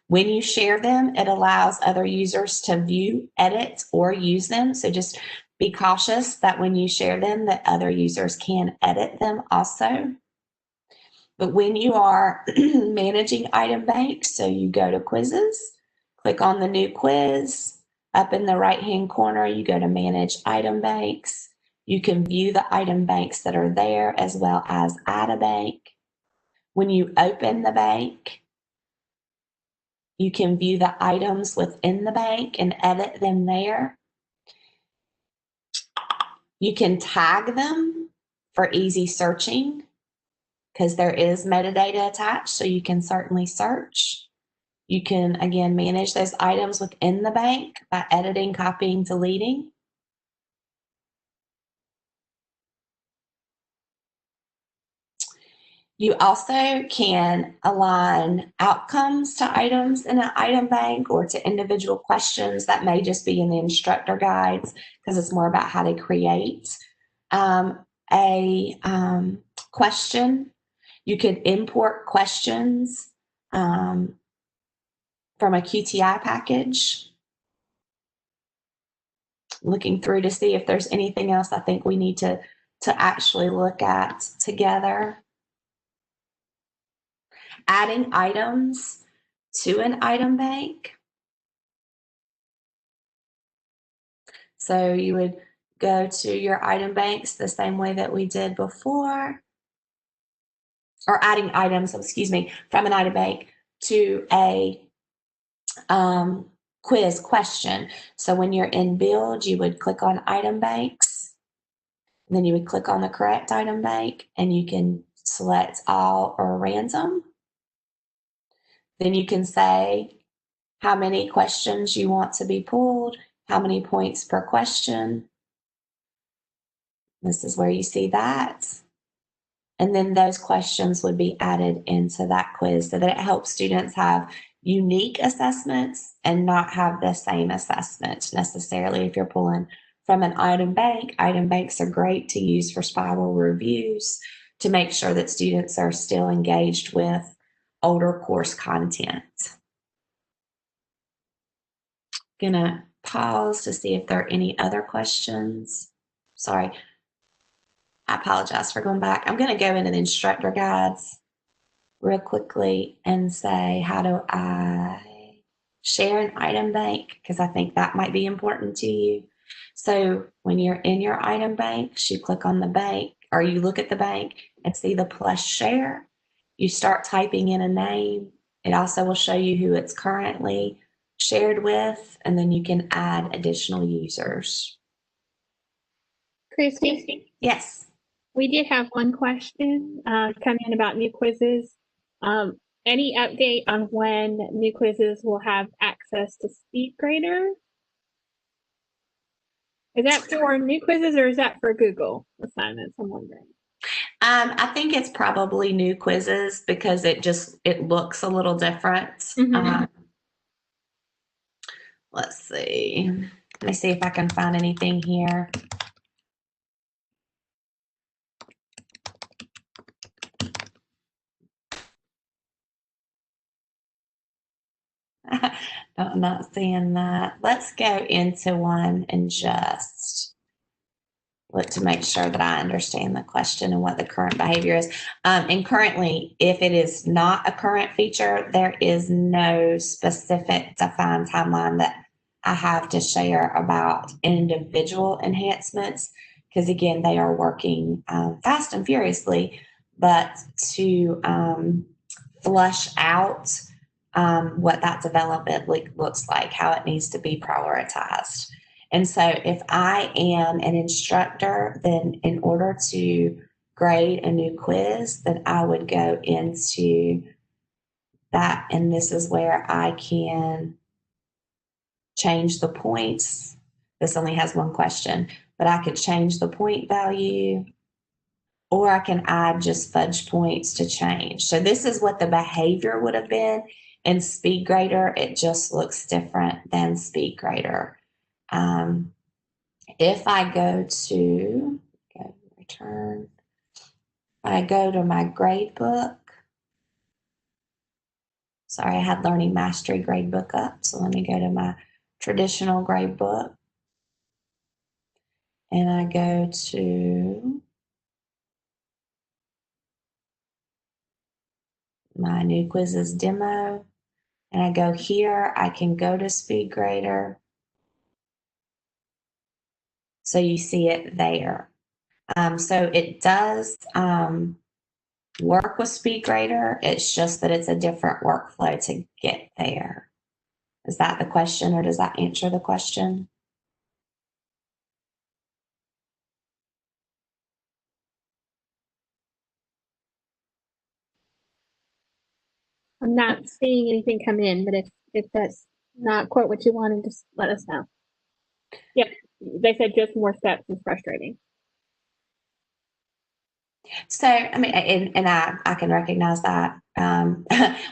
Speaker 2: When you share them, it allows other users to view, edit, or use them. So just be cautious that when you share them, that other users can edit them also. But when you are managing item banks, so you go to quizzes, click on the new quiz. Up in the right-hand corner, you go to manage item banks. You can view the item banks that are there, as well as add a bank. When you open the bank, you can view the items within the bank and edit them there. You can tag them for easy searching because there is metadata attached, so you can certainly search. You can, again, manage those items within the bank by editing, copying, deleting. You also can align outcomes to items in an item bank or to individual questions that may just be in the instructor guides because it's more about how to create a question. You could import questions from a QTI package. Looking through to see if there's anything else I think we need to actually look at together. Adding items to an item bank. So you would go to your item banks the same way that we did before, or adding items, excuse me, from an item bank to a quiz question. So when you're in Build, you would click on item banks, and then you would click on the correct item bank, and you can select all or random. Then you can say how many questions you want to be pulled, how many points per question. This is where you see that. And then those questions would be added into that quiz so that it helps students have unique assessments and not have the same assessment necessarily. If you're pulling from an item bank, item banks are great to use for spiral reviews to make sure that students are still engaged with older course content. Gonna pause to see if there are any other questions. Sorry, I apologize for going back. I'm gonna go into the instructor guides real quickly and say, how do I share an item bank? Because I think that might be important to you. So when you're in your item banks, you click on the bank, or you look at the bank and see the plus share. You start typing in a name. It also will show you who it's currently shared with, and then you can add additional users.
Speaker 1: Christy,
Speaker 2: Yes.
Speaker 1: we did have one question come in about new quizzes. Any update on when new quizzes will have access to SpeedGrader? Is that for new quizzes or is that for Google assignments? I'm wondering.
Speaker 2: I think it's probably new quizzes because it looks a little different.
Speaker 1: Mhm.
Speaker 2: Let's see. Let me see if I can find anything here. I'm not seeing that. Let's go into one and just look to make sure that I understand the question and what the current behavior is. And currently, if it is not a current feature, there is no specific defined timeline that I have to share about individual enhancements, because again, they are working fast and furiously, but to flush out what that development looks like, how it needs to be prioritized. And so if I am an instructor, then in order to grade a new quiz, then I would go into that. And this is where I can change the points. This only has one question, but I could change the point value, or I can add just fudge points to change. So this is what the behavior would have been in SpeedGrader. It just looks different than SpeedGrader. If I go to return, I go to my grade book. Sorry, I had Learning Mastery grade book up. So let me go to my traditional grade book. And I go to my new quizzes demo. And I go here, I can go to SpeedGrader. So you see it there. So it does work with SpeedGrader. It's just that it's a different workflow to get there. Is that the question, or does that answer the question?
Speaker 1: I'm not seeing anything come in, but if that's not quite what you wanted, just let us know. Yep, they said just more steps is frustrating.
Speaker 2: So, I mean, and I can recognize that.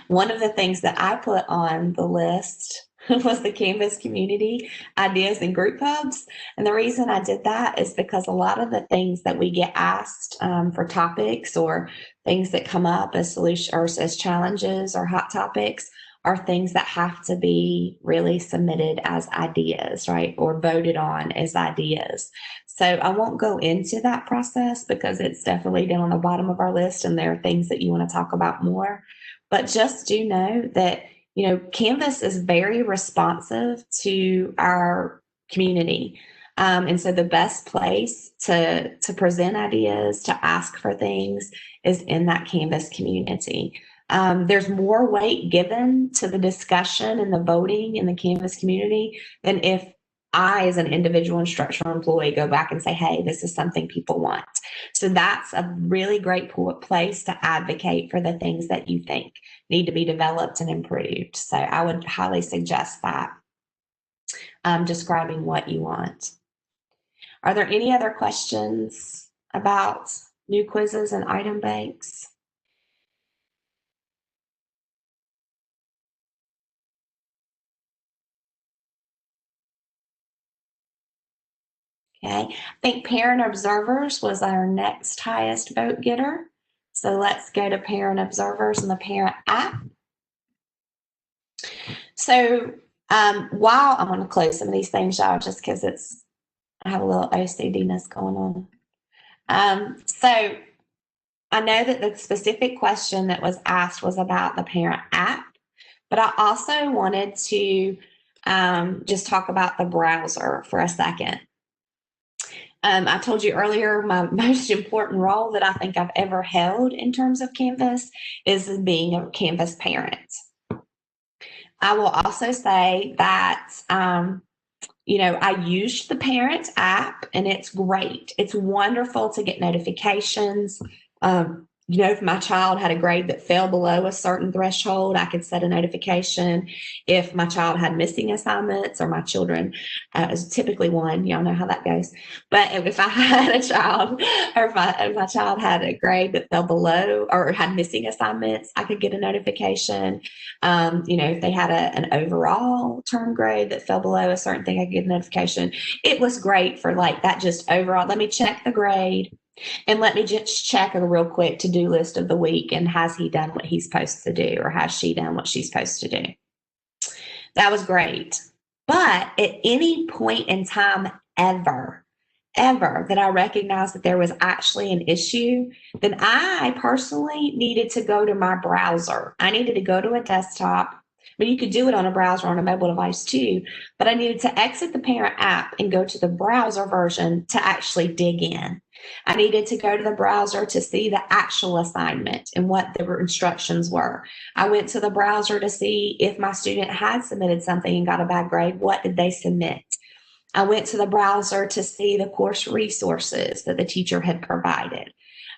Speaker 2: One of the things that I put on the list was the Canvas community ideas and group hubs. And the reason I did that is because a lot of the things that we get asked for topics or things that come up as solution or as challenges or hot topics are things that have to be really submitted as ideas, right? Or voted on as ideas. So I won't go into that process because it's definitely down on the bottom of our list and there are things that you want to talk about more. But just do know that, you know, Canvas is very responsive to our community. And so the best place to present ideas, to ask for things is in that Canvas community. There's more weight given to the discussion and the voting in the Canvas community than if I, as an individual instructional employee, go back and say, hey, this is something people want. So that's a really great place to advocate for the things that you think need to be developed and improved. So I would highly suggest that, describing what you want. Are there any other questions about new quizzes and item banks? Okay, I think parent observers was our next highest vote getter. So let's go to parent observers in the parent app. So while I'm going to close some of these things out just because I have a little OCD-ness going on. So I know that the specific question that was asked was about the parent app, but I also wanted to just talk about the browser for a second. I told you earlier, my most important role that I think I've ever held in terms of Canvas is being a Canvas parent. I will also say that, you know, I used the parent app and it's great. It's wonderful to get notifications. You know, if my child had a grade that fell below a certain threshold, I could set a notification. If my child had missing assignments, or my children, is typically one, y'all know how that goes. But if I had a child, or if my child had a grade that fell below or had missing assignments, I could get a notification. You know, if they had an overall term grade that fell below a certain thing, I could get a notification. It was great for like that, just overall, let me check the grade. And let me just check a real quick to-do list of the week. And has he done what he's supposed to do? Or has she done what she's supposed to do? That was great. But at any point in time ever that I recognized that there was actually an issue, then I personally needed to go to my browser. I needed to go to a desktop. I mean, you could do it on a browser on a mobile device too, but I needed to exit the parent app and go to the browser version to actually dig in. I needed to go to the browser to see the actual assignment and what the instructions were. I went to the browser to see if my student had submitted something and got a bad grade, what did they submit? I went to the browser to see the course resources that the teacher had provided.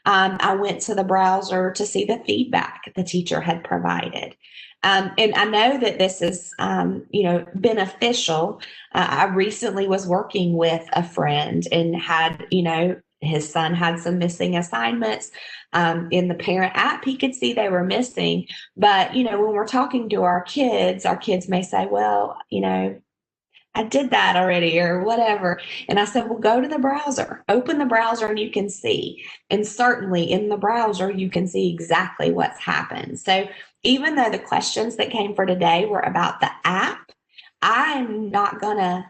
Speaker 2: I went to the browser to see the feedback the teacher had provided. And I know that this is, you know, beneficial. I recently was working with a friend and had, you know, his son had some missing assignments in the parent app. He could see they were missing. But, you know, when we're talking to our kids may say, well, you know, I did that already or whatever. And I said, well, go to the browser, open the browser and you can see. And certainly in the browser, you can see exactly what's happened. So even though the questions that came for today were about the app, I'm not going to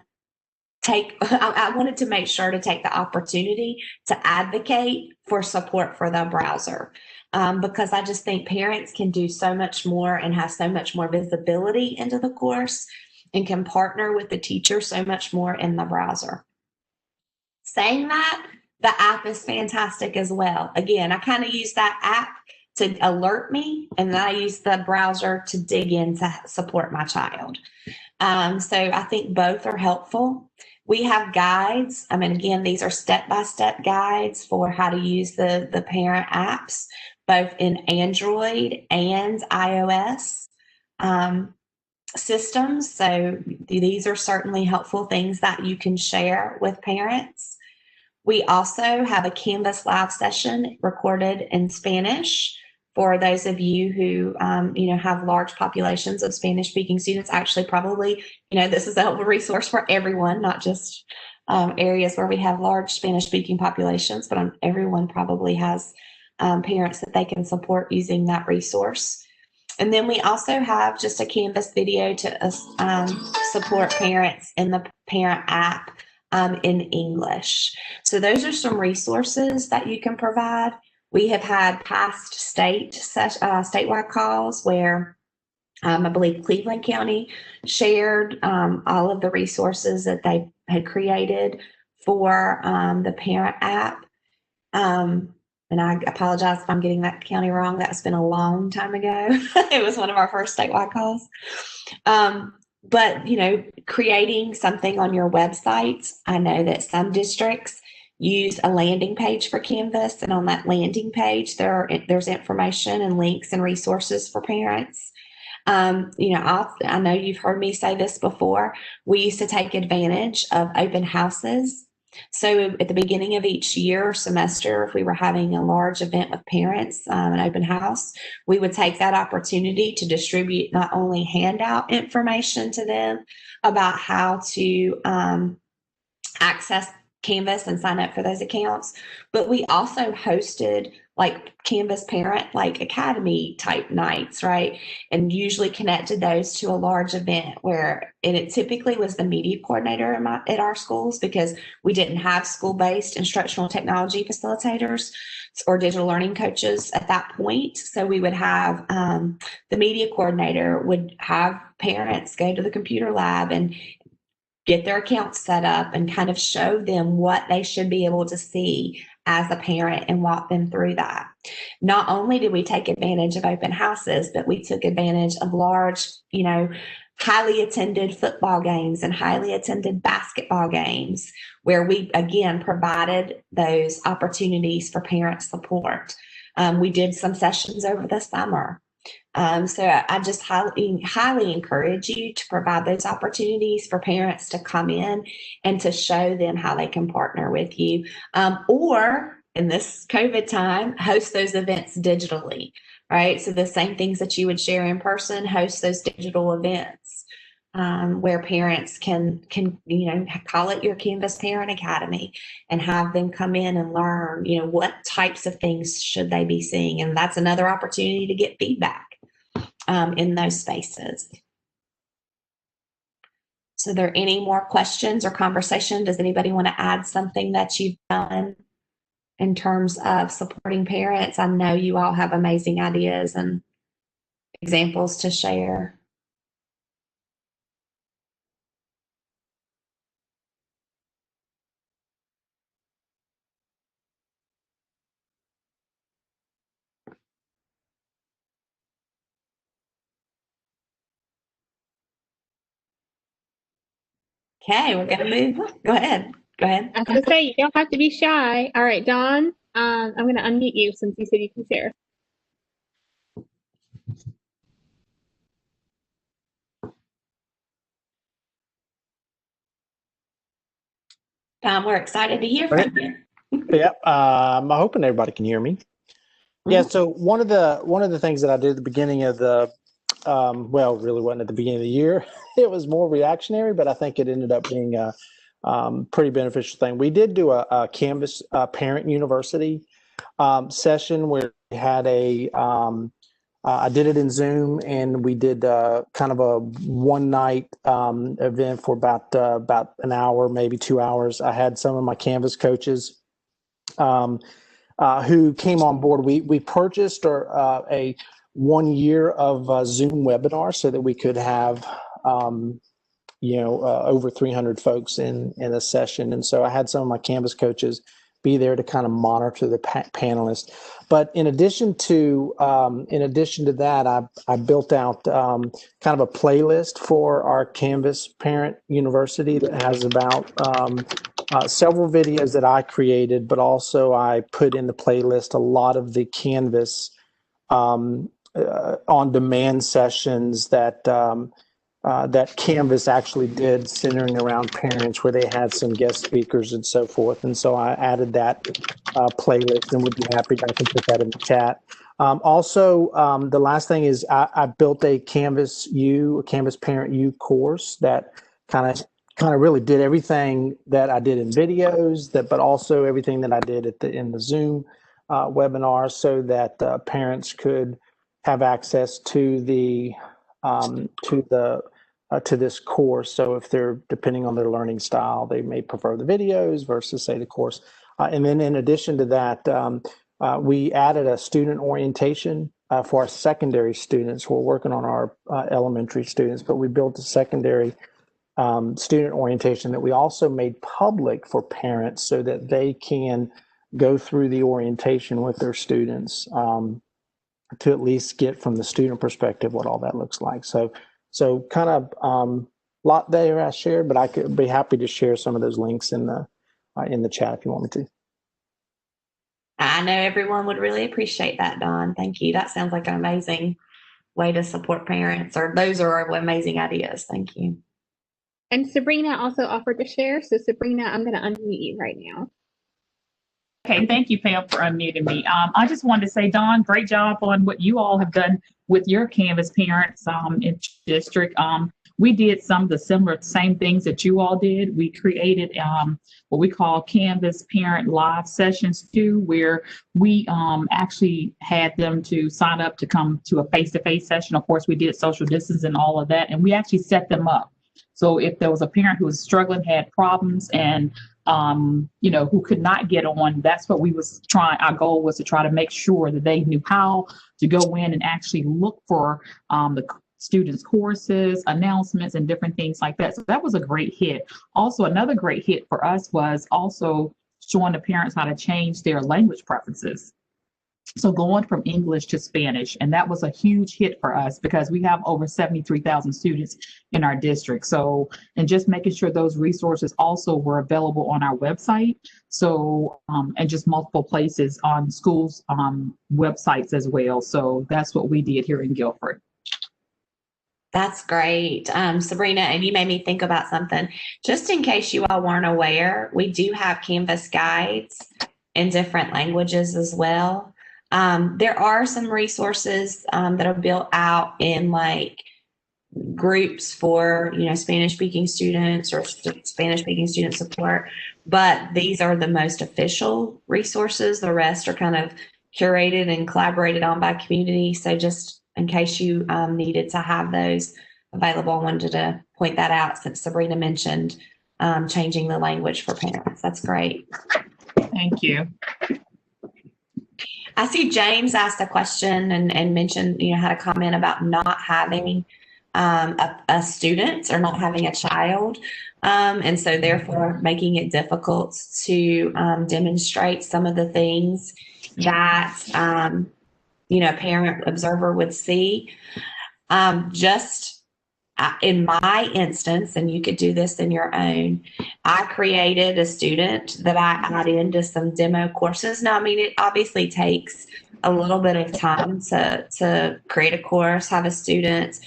Speaker 2: I wanted to make sure to take the opportunity to advocate for support for the browser. Because I just think parents can do so much more and have so much more visibility into the course and can partner with the teacher so much more in the browser. Saying that, the app is fantastic as well. Again, I kind of use that app to alert me, and then I use the browser to dig in to support my child. So I think both are helpful. We have guides. I mean, again, these are step-by-step guides for how to use the parent apps, both in Android and iOS systems. So these are certainly helpful things that you can share with parents. We also have a Canvas live session recorded in Spanish for those of you who, have large populations of Spanish speaking students. Actually, probably, this is a helpful resource for everyone, not just areas where we have large Spanish speaking populations, but everyone probably has parents that they can support using that resource. And then we also have just a Canvas video to support parents in the parent app in English. So those are some resources that you can provide. We have had past statewide calls where I believe Cleveland County shared all of the resources that they had created for the parent app. And I apologize if I'm getting that county wrong. That's been a long time ago. It was one of our first statewide calls. But, creating something on your website, I know that some districts use a landing page for Canvas. And on that landing page, there's information and links and resources for parents. I know you've heard me say this before. We used to take advantage of open houses. So at the beginning of each year or semester, if we were having a large event with parents, an open house, we would take that opportunity to distribute not only handout information to them about how to access Canvas and sign up for those accounts, but we also hosted like Canvas Parent Academy type nights, right? And usually connected those to a large event where it typically was the media coordinator at our schools, because we didn't have school-based instructional technology facilitators or digital learning coaches at that point. So we would have the media coordinator would have parents go to the computer lab and get their accounts set up and kind of show them what they should be able to see as a parent and walk them through that. Not only did we take advantage of open houses, but we took advantage of large, highly attended football games and highly attended basketball games where we, again, provided those opportunities for parent support. We did some sessions over the summer. So I just highly encourage you to provide those opportunities for parents to come in and to show them how they can partner with you. Or in this COVID time, host those events digitally, right? So the same things that you would share in person, host those digital events where parents can call it your Canvas Parent Academy and have them come in and learn, what types of things should they be seeing. And that's another opportunity to get feedback in those spaces. So are there any more questions or conversation? Does anybody want to add something that you've done in terms of supporting parents? I know you all have amazing ideas and examples to share. Okay, we're going to move. Go ahead.
Speaker 1: I was going to say, you don't have to be shy. All right, Dawn, I'm going to unmute you since you said you can share.
Speaker 2: Dawn, we're excited to hear from you.
Speaker 6: Yeah, I'm hoping everybody can hear me. Yeah, so one of the things that I did at the beginning of the, really wasn't at the beginning of the year. It was more reactionary, but I think it ended up being a pretty beneficial thing. We did do a Canvas Parent University session where we had I did it in Zoom, and we did kind of a one night event for about an hour, maybe 2 hours. I had some of my Canvas coaches who came on board. We purchased a 1 year of Zoom webinar so that we could have over 300 folks in a session. And so I had some of my Canvas coaches be there to kind of monitor the panelists. But in addition to that, I built out kind of a playlist for our Canvas Parent University that has about several videos that I created, but also I put in the playlist a lot of the Canvas on-demand sessions that that Canvas actually did centering around parents, where they had some guest speakers and so forth. And so I added that playlist, and would be happy to, I can put that in the chat. The last thing is I built a Canvas Parent U course that kind of really did everything that I did in videos, but also everything that I did in the Zoom webinar, so that parents could have access to this course. So if they're, depending on their learning style, they may prefer the videos versus, say, the course. And then in addition to that, we added a student orientation for our secondary students. We're working on our elementary students, but we built a secondary student orientation that we also made public for parents, so that they can go through the orientation with their students, to at least get from the student perspective what all that looks like. So kind of lot there I shared, but I could be happy to share some of those links in the chat if you want me to.
Speaker 2: I know everyone would really appreciate that, Don. Thank you. That sounds like an amazing way to support parents, or those are amazing ideas. Thank you.
Speaker 1: And Sabrina also offered to share. So Sabrina, I'm going to unmute you right now.
Speaker 7: Okay, thank you, Pam, for unmuting me. I just wanted to say, Don, great job on what you all have done with your Canvas parents in district. We did some of the same things that you all did. We created what we call Canvas Parent Live Sessions too, where we actually had them to sign up to come to a face-to-face session. Of course, we did social distance and all of that, and we actually set them up. So if there was a parent who was struggling, had problems, and who could not get on, that's what we was trying. Our goal was to try to make sure that they knew how to go in and actually look for the students' courses, announcements, and different things like that. So that was a great hit. Also, another great hit for us was also showing the parents how to change their language preferences. So going from English to Spanish, and that was a huge hit for us because we have over 73,000 students in our district. So, and just making sure those resources also were available on our website. So, and just multiple places on schools' websites as well. So that's what we did here in Guilford.
Speaker 2: That's great. Sabrina, and you made me think about something. Just in case you all weren't aware, we do have Canvas guides in different languages as well. There are some resources that are built out in like groups for, Spanish speaking students or Spanish speaking student support, but these are the most official resources. The rest are kind of curated and collaborated on by community. So just in case you needed to have those available, I wanted to point that out since Sabrina mentioned changing the language for parents. That's great.
Speaker 7: Thank you.
Speaker 2: I see James asked a question and mentioned, had a comment about not having a student or not having a child. And so therefore making it difficult to demonstrate some of the things that, a parent observer would see. In my instance, and you could do this in your own, I created a student that I add into some demo courses. Now, it obviously takes a little bit of time to create a course, have a student,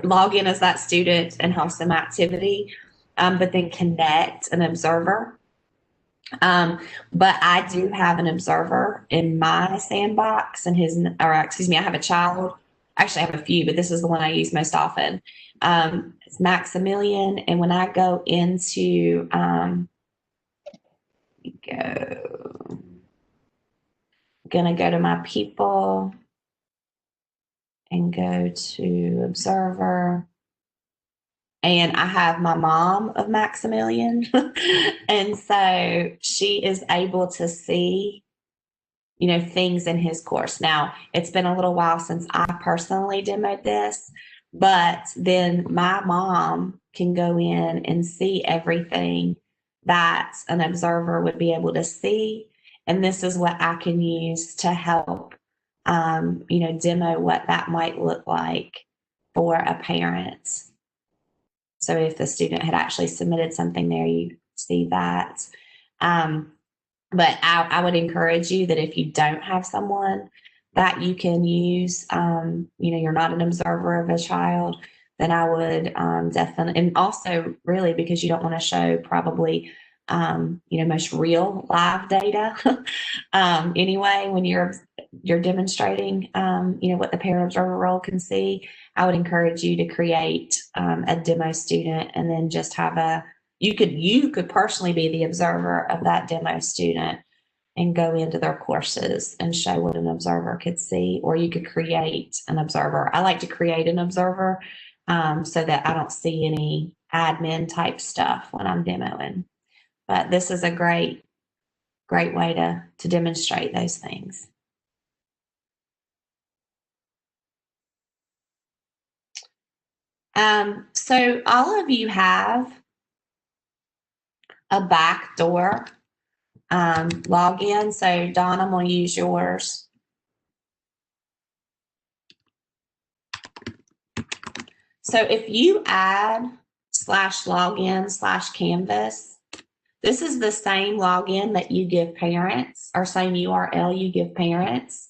Speaker 2: log in as that student and have some activity, but then connect an observer. But I do have an observer in my sandbox, and I have a child. Actually, I have a few, but this is the one I use most often. It's Maximilian. And when I go into, I'm gonna go to my people and go to observer. And I have my mom of Maximilian. And so she is able to see things in his course. Now, it's been a little while since I personally demoed this, but then my mom can go in and see everything that an observer would be able to see. And this is what I can use to help, demo what that might look like for a parent. So if the student had actually submitted something there, you see that. But I would encourage you that if you don't have someone that you can use, you're not an observer of a child, then I would definitely, and also really because you don't want to show probably, most real live data anyway, when you're demonstrating, what the parent observer role can see. I would encourage you to create a demo student and then just have you could personally be the observer of that demo student and go into their courses and show what an observer could see, or you could create an observer. I like to create an observer so that I don't see any admin type stuff when I'm demoing. But this is a great way to demonstrate those things. So all of you have a backdoor login. So Dawn, I'm going to use yours. So if you add /login/Canvas, this is the same login that you give parents, or same URL you give parents.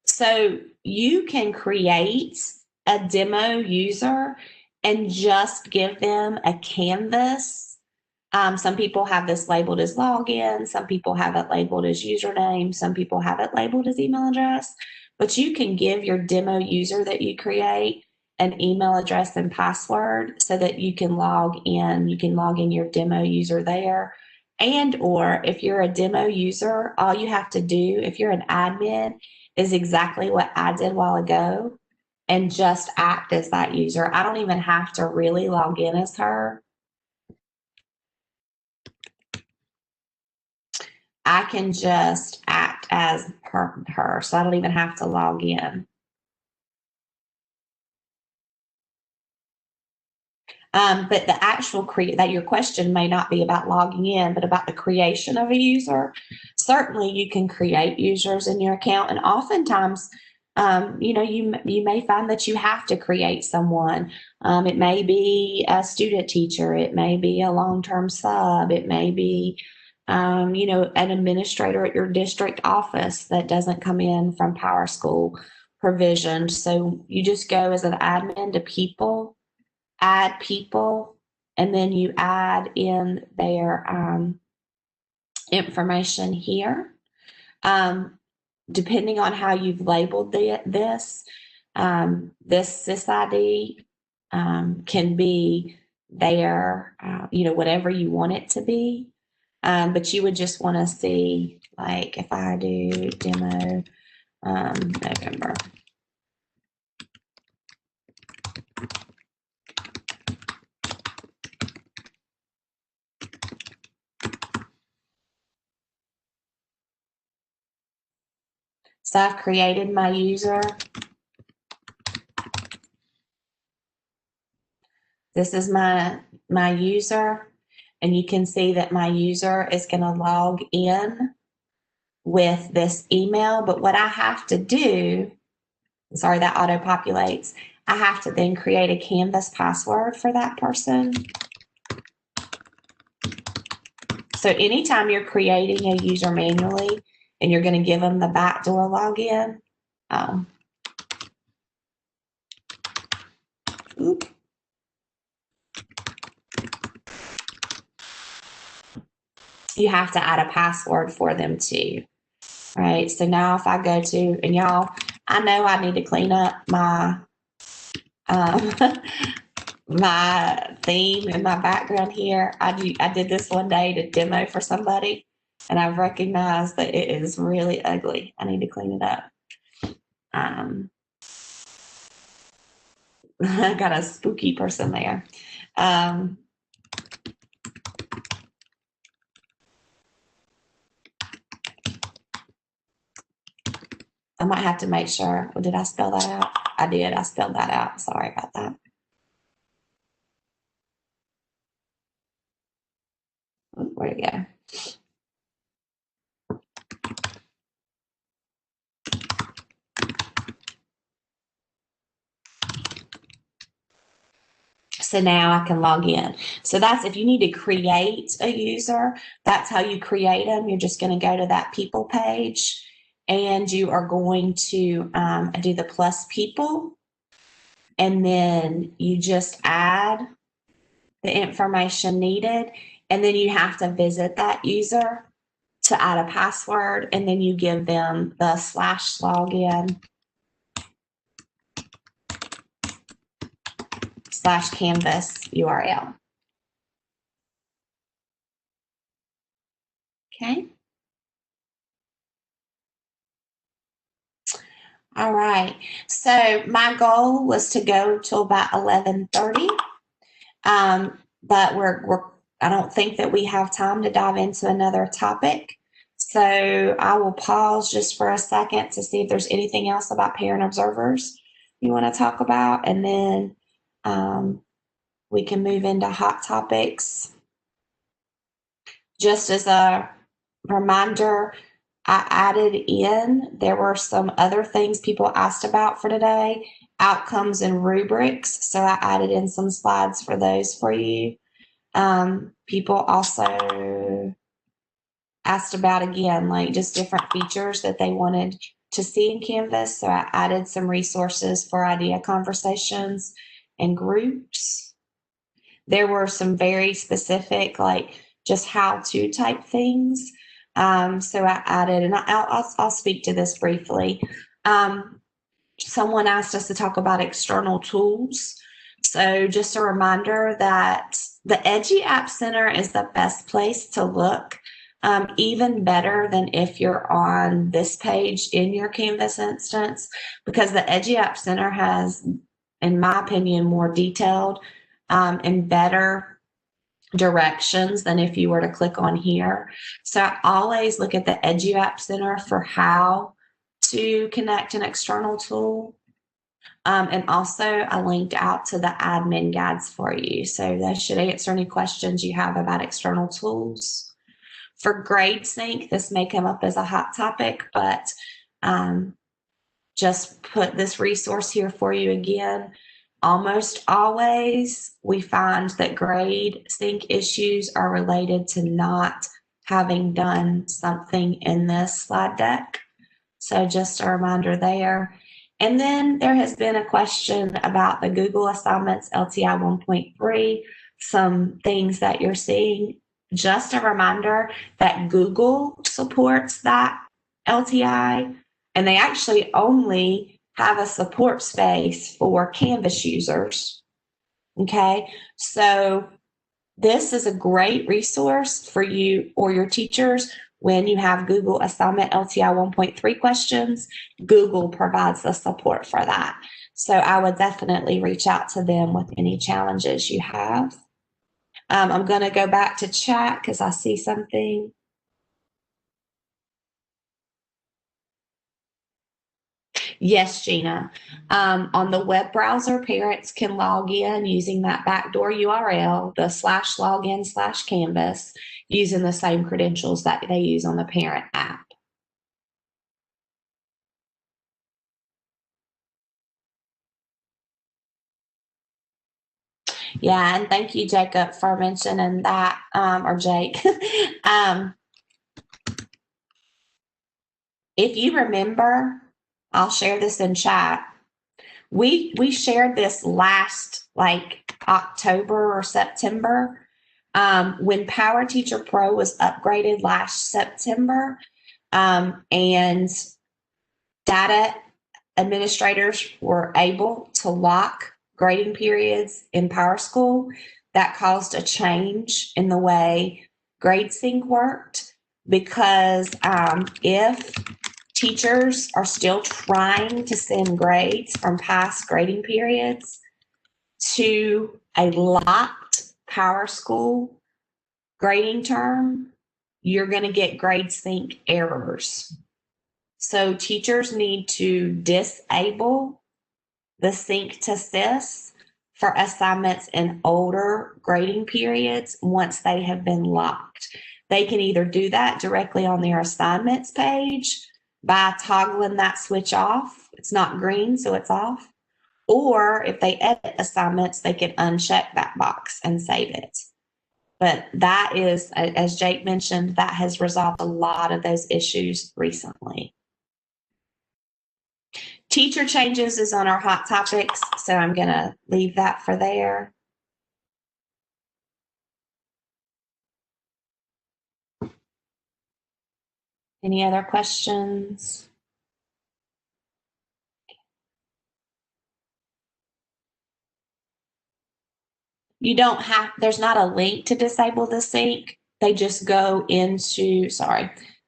Speaker 2: So you can create a demo user and just give them a Canvas. Some people have this labeled as login. Some people have it labeled as username. Some people have it labeled as email address. But you can give your demo user that you create an email address and password so that you can log in. You can log in your demo user there. And or if you're a demo user, all you have to do, if you're an admin, is exactly what I did a while ago and just act as that user. I don't even have to really log in as her. I can just act as her, so I don't even have to log in. But the actual that your question may not be about logging in, but about the creation of a user. Certainly, you can create users in your account, and oftentimes, you may find that you have to create someone. It may be a student teacher, it may be a long-term sub, it may be, an administrator at your district office that doesn't come in from PowerSchool provision. So you just go as an admin to people. Add people, and then you add in their information here. Depending on how you've labeled this SysID can be their, whatever you want it to be. But you would just want to see, like, if I do demo November. So I've created my user. This is my user, and you can see that my user is going to log in with this email. But what I have to do, sorry, that auto populates. I have to then create a Canvas password for that person. So anytime you're creating a user manually, and you're going to give them the backdoor login. You have to add a password for them too. All right, so now if I go to, and y'all, I know I need to clean up my my theme and my background here. I did this one day to demo for somebody, and I've recognized that it is really ugly. I need to clean it up. I got a spooky person there. I might have to make sure. Did I spell that out? I did. I spelled that out. Sorry about that. Where'd it go? So now I can log in. So that's if you need to create a user, that's how you create them. You're just going to go to that people page, and you are going to do the plus people. and then you just add the information needed, and then you have to visit that user to add a password, and then you give them the /login /Canvas URL. Okay. All right. So my goal was to go till about 11:30. But I don't think that we have time to dive into another topic. So I will pause just for a second to see if there's anything else about parent observers you want to talk about, and then we can move into hot topics. Just as a reminder, I added in, there were some other things people asked about for today, outcomes and rubrics. So I added in some slides for those for you. People also asked about, again, like just different features that they wanted to see in Canvas. So I added some resources for idea conversations and groups. There were some very specific, like just how-to type things. So I added, and I'll speak to this briefly. Someone asked us to talk about external tools. So just a reminder that the Edgy App Center is the best place to look, even better than if you're on this page in your Canvas instance, because the Edgy App Center has, in my opinion, more detailed and better directions than if you were to click on here. So I always look at the Edgy App Center for how to connect an external tool. And also I linked out to the admin guides for you. So that should answer any questions you have about external tools. For GradeSync, this may come up as a hot topic, but just put this resource here for you again. Almost always we find that GradeSync issues are related to not having done something in this slide deck. So just a reminder there. And then there has been a question about the Google Assignments LTI 1.3, some things that you're seeing. Just a reminder that Google supports that LTI, and they actually only have a support space for Canvas users. Okay, so this is a great resource for you or your teachers. When you have Google Assignment LTI 1.3 questions, Google provides the support for that. So I would definitely reach out to them with any challenges you have. I'm going to go back to chat because I see something. Yes, Gina. On the web browser, parents can log in using that backdoor URL, the /login/Canvas, using the same credentials that they use on the parent app. Yeah, and thank you, Jacob, for mentioning that, or Jake. If you remember, I'll share this in chat. We shared this last like October or September when Power Teacher Pro was upgraded last September, and data administrators were able to lock grading periods in PowerSchool. That caused a change in the way GradeSync worked, because if teachers are still trying to send grades from past grading periods to a locked PowerSchool grading term, you're going to get GradeSync errors. So teachers need to disable the sync to SIS for assignments in older grading periods once they have been locked. They can either do that directly on their assignments page by toggling that switch off. It's not green, so it's off. Or if they edit assignments, they can uncheck that box and save it. But that is, as Jake mentioned, that has resolved a lot of those issues recently. Teacher changes is on our hot topics, so I'm going to leave that for there. Any other questions? You don't have, there's not a link to disable the sync. They just go into,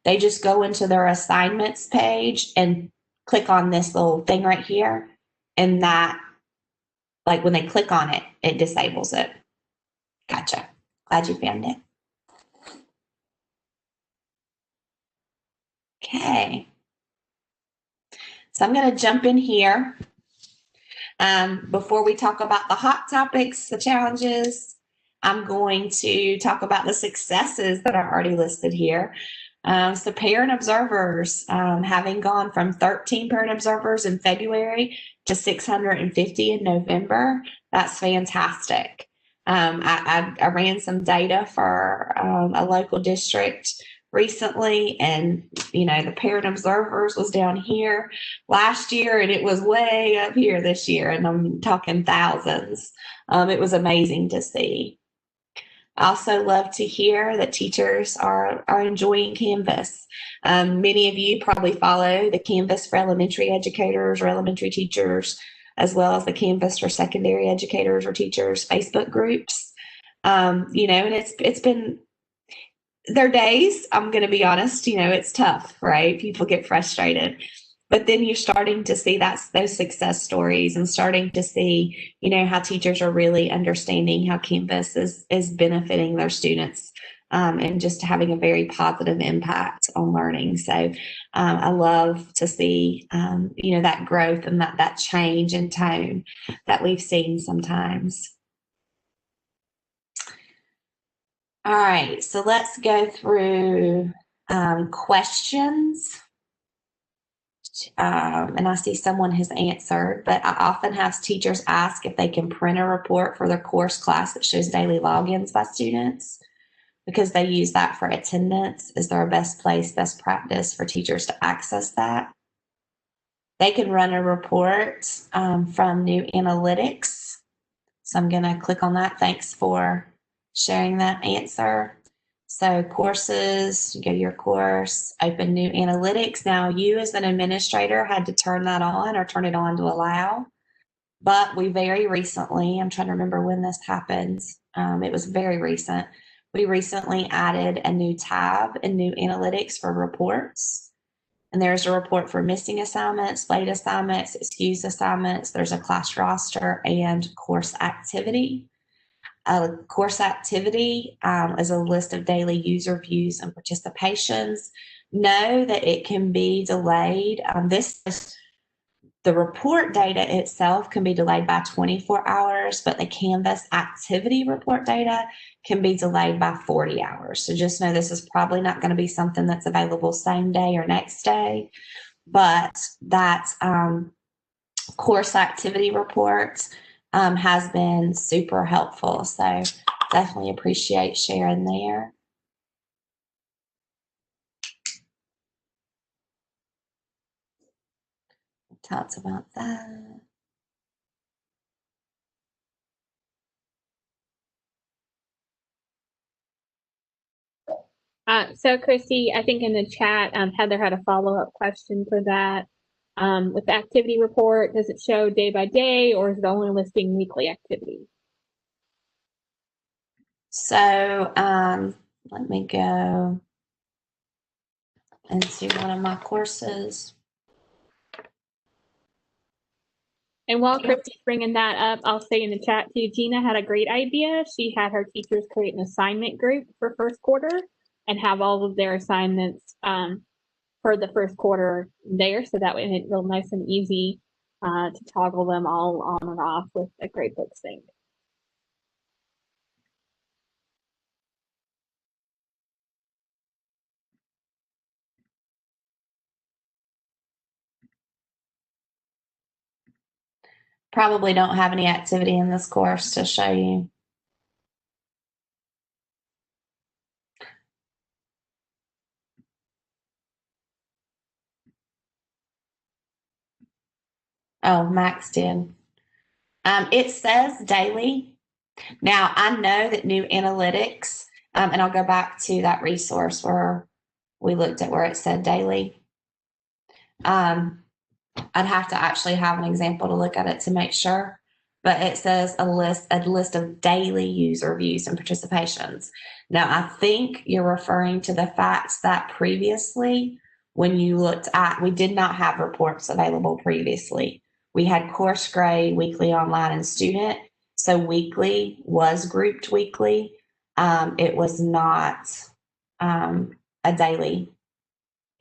Speaker 2: they just go into their assignments page and click on this little thing right here. And that, like when they click on it, it disables it. Gotcha. Glad you found it. Okay. So I'm going to jump in here. Before we talk about the hot topics, the challenges, I'm going to talk about the successes that are already listed here. So parent observers, having gone from 13 parent observers in February to 650 in November, that's fantastic. I ran some data for a local district recently, and the parent observers was down here last year and it was way up here this year, and I'm talking thousands. It was amazing to see. I also love to hear that teachers are enjoying Canvas. Many of you probably follow the Canvas for elementary educators or elementary teachers, as well as the Canvas for secondary educators or teachers Facebook groups. And it's been their days, I'm going to be honest, it's tough, right? People get frustrated. But then you're starting to see those success stories and starting to see, how teachers are really understanding how Canvas is benefiting their students and just having a very positive impact on learning. So I love to see, that growth and that change in tone that we've seen sometimes. All right, so let's go through questions. And I see someone has answered, but I often have teachers ask if they can print a report for their course class that shows daily logins by students because they use that for attendance. Is there a best practice for teachers to access that? They can run a report from New Analytics. So I'm going to click on that. Thanks for sharing that answer. So courses, you go to your course, open New Analytics. Now you as an administrator had to turn that on or turn it on to allow. But we very recently, I'm trying to remember when this happened. It was very recent. We recently added a new tab in New Analytics for reports. And there's a report for missing assignments, late assignments, excused assignments. There's a class roster and course activity. Course activity is a list of daily user views and participations. Know that it can be delayed. The report data itself can be delayed by 24 hours, but the Canvas activity report data can be delayed by 40 hours. So just know this is probably not going to be something that's available same day or next day, but that course activity report has been super helpful. So definitely appreciate sharing there. Talked about that.
Speaker 1: So Christy, I think in the chat, Heather had a follow-up question for that. With the activity report, does it show day by day or is it only listing weekly activity?
Speaker 2: So let me go into one of my courses.
Speaker 1: And while Christy's bringing that up, I'll say in the chat too, Gina had a great idea. She had her teachers create an assignment group for first quarter and have all of their assignments for the first quarter there. So that way it's real nice and easy to toggle them all on and off with a Gradebook sync.
Speaker 2: Probably don't have any activity in this course to show you. Oh, Max did. It says daily. Now, I know that new analytics, and I'll go back to that resource where we looked at where it said daily. I'd have to actually have an example to look at it to make sure, but it says a list of daily user views and participations. Now, I think you're referring to the facts that previously, when you looked at, we did not have reports available previously. We had course grade, weekly online, and student. So weekly was grouped weekly. It was not a daily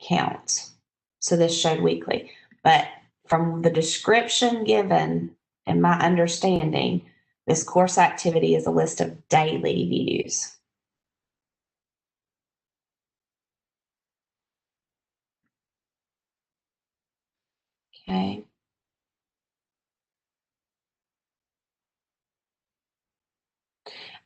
Speaker 2: count. So this showed weekly. But from the description given and my understanding, this course activity is a list of daily views. Okay.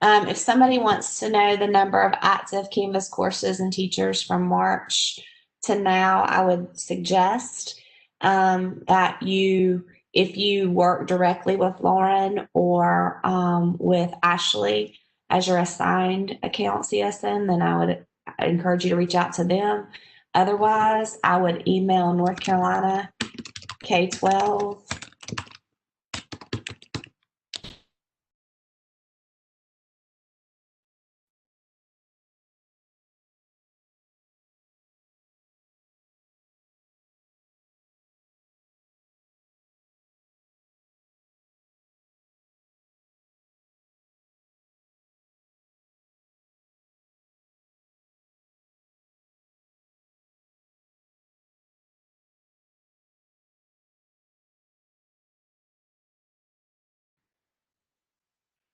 Speaker 2: If somebody wants to know the number of active Canvas courses and teachers from March to now, I would suggest that if you work directly with Lauren or with Ashley as your assigned account CSM, then I would encourage you to reach out to them. Otherwise, I would email North Carolina K-12.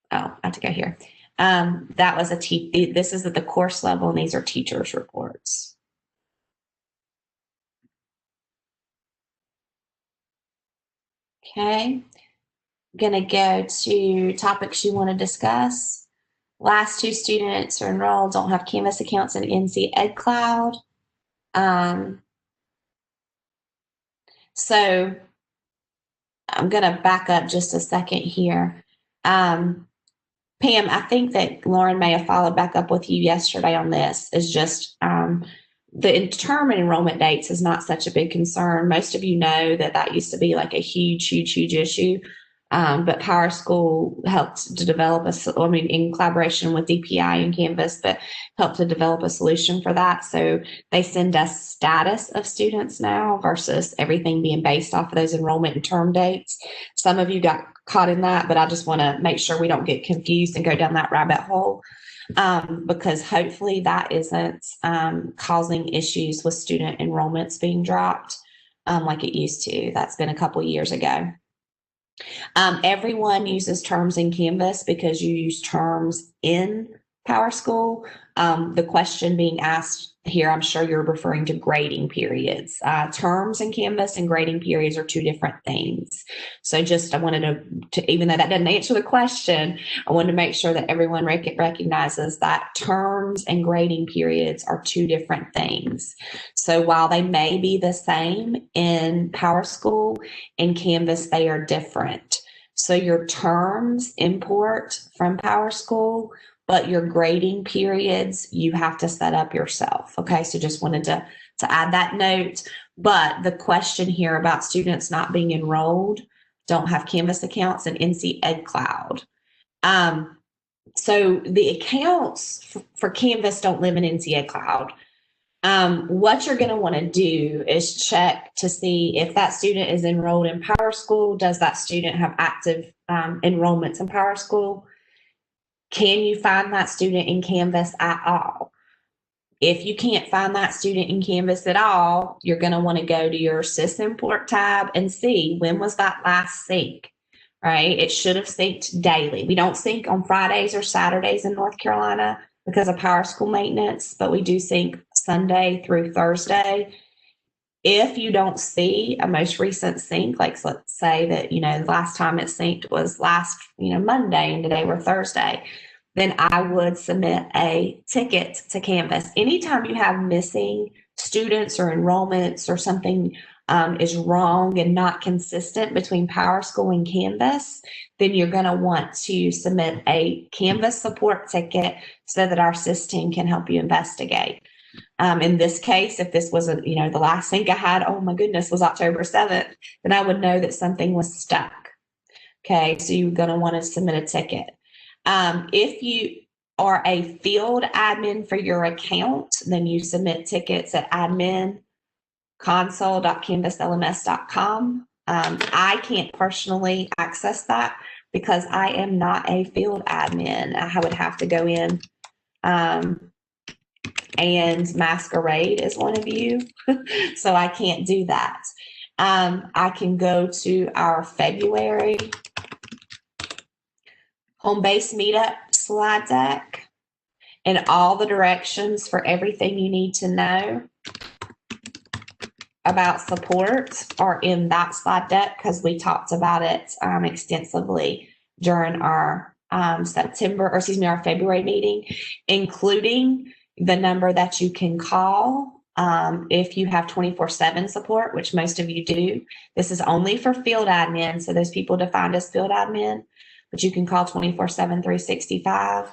Speaker 2: Oh, I have to go here. That was this is at the course level, and these are teachers' reports. Okay. Gonna go to topics you want to discuss. Last 2 students are enrolled, don't have Canvas accounts in NC EdCloud. So I'm gonna back up just a second here. Pam, I think that Lauren may have followed back up with you yesterday on this. Is just the term enrollment dates is not such a big concern. Most of you know that used to be like a huge issue. But PowerSchool helped to develop in collaboration with DPI and Canvas, but helped to develop a solution for that. So they send us status of students now versus everything being based off of those enrollment and term dates. Some of you got caught in that, but I just want to make sure we don't get confused and go down that rabbit hole. Because hopefully that isn't causing issues with student enrollments being dropped like it used to. That's been a couple years ago. Everyone uses terms in Canvas because you use terms in PowerSchool. The question being asked here, I'm sure you're referring to grading periods. Terms in Canvas and grading periods are 2 different things. So I wanted to even though that doesn't answer the question, I wanted to make sure that everyone recognizes that terms and grading periods are 2 different things. So while they may be the same in PowerSchool, in Canvas, they are different. So your terms import from PowerSchool, but your grading periods, you have to set up yourself. Okay, so just wanted to add that note. But the question here about students not being enrolled, don't have Canvas accounts in NC EdCloud. So the accounts for Canvas don't live in NC EdCloud. What you're going to want to do is check to see if that student is enrolled in PowerSchool. Does that student have active enrollments in PowerSchool? Can you find that student in Canvas at all? If you can't find that student in Canvas at all, you're going to want to go to your SysImport tab and see when was that last sync, right? It should have synced daily. We don't sync on Fridays or Saturdays in North Carolina because of PowerSchool maintenance, but we do sync Sunday through Thursday. If you don't see a most recent sync, like let's say that, the last time it synced was last, Monday and today we're Thursday, then I would submit a ticket to Canvas. Anytime you have missing students or enrollments or something is wrong and not consistent between PowerSchool and Canvas, then you're going to want to submit a Canvas support ticket so that our SIS team can help you investigate. In this case, if this wasn't, the last thing I had, oh my goodness, was October 7th, then I would know that something was stuck. Okay, so you're going to want to submit a ticket. If you are a field admin for your account, then you submit tickets at admin.console.canvaslms.com. I can't personally access that because I am not a field admin. I would have to go in and Masquerade is one of you, so I can't do that. I can go to our February home base meetup slide deck, and all the directions for everything you need to know about support are in that slide deck because we talked about it extensively during our our February meeting, including the number that you can call if you have 24/7 support, which most of you do. This is only for field admin, so those people defined as field admin, but you can call 24/7, 365.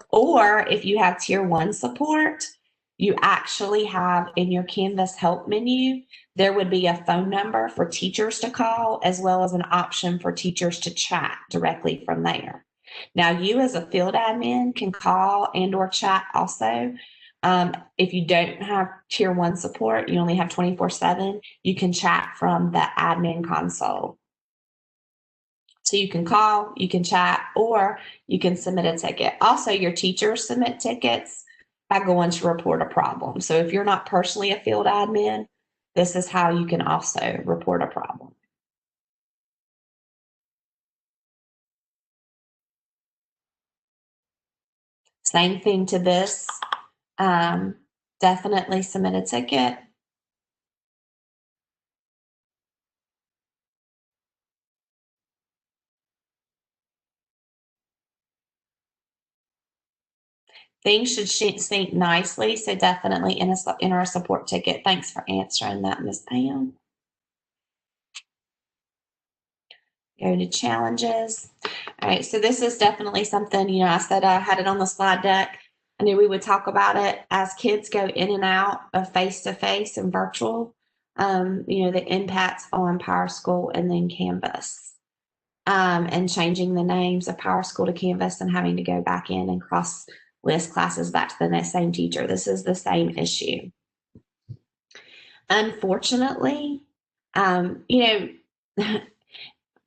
Speaker 2: Or if you have tier 1 support, you actually have in your Canvas help menu, there would be a phone number for teachers to call, as well as an option for teachers to chat directly from there. Now, you as a field admin can call and or chat also. If you don't have tier 1 support, you only have 24/7, you can chat from the admin console. So you can call, you can chat, or you can submit a ticket. Also, your teachers submit tickets by going to report a problem. So if you're not personally a field admin, this is how you can also report a problem. Same thing to this. Definitely submit a ticket. Things should sync nicely, so definitely enter a support ticket. Thanks for answering that, Ms. Pam. Go to challenges. All right, so this is definitely something, I said I had it on the slide deck. I knew we would talk about it as kids go in and out of face-to-face and virtual, the impacts on PowerSchool and then Canvas, and changing the names of PowerSchool to Canvas and having to go back in and cross-list classes back to the same teacher. This is the same issue. Unfortunately, I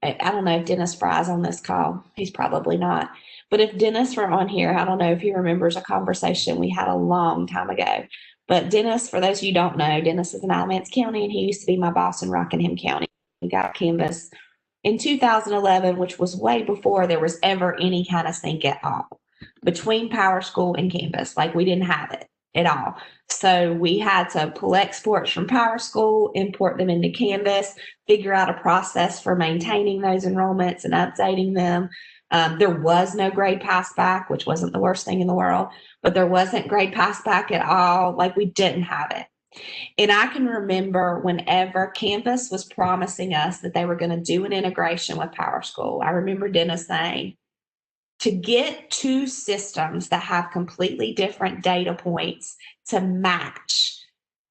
Speaker 2: don't know if Dennis Fry's on this call. He's probably not. But if Dennis were on here, I don't know if he remembers a conversation we had a long time ago. But Dennis, for those of you who don't know, Dennis is in Alamance County, and he used to be my boss in Rockingham County. He got Canvas in 2011, which was way before there was ever any kind of sync at all between PowerSchool and Canvas. Like, we didn't have it at all. So we had to pull exports from PowerSchool, import them into Canvas, figure out a process for maintaining those enrollments and updating them. There was no grade pass back, which wasn't the worst thing in the world, but there wasn't grade pass back at all. Like, we didn't have it. And I can remember whenever Canvas was promising us that they were going to do an integration with PowerSchool, I remember Dennis saying, to get two systems that have completely different data points to match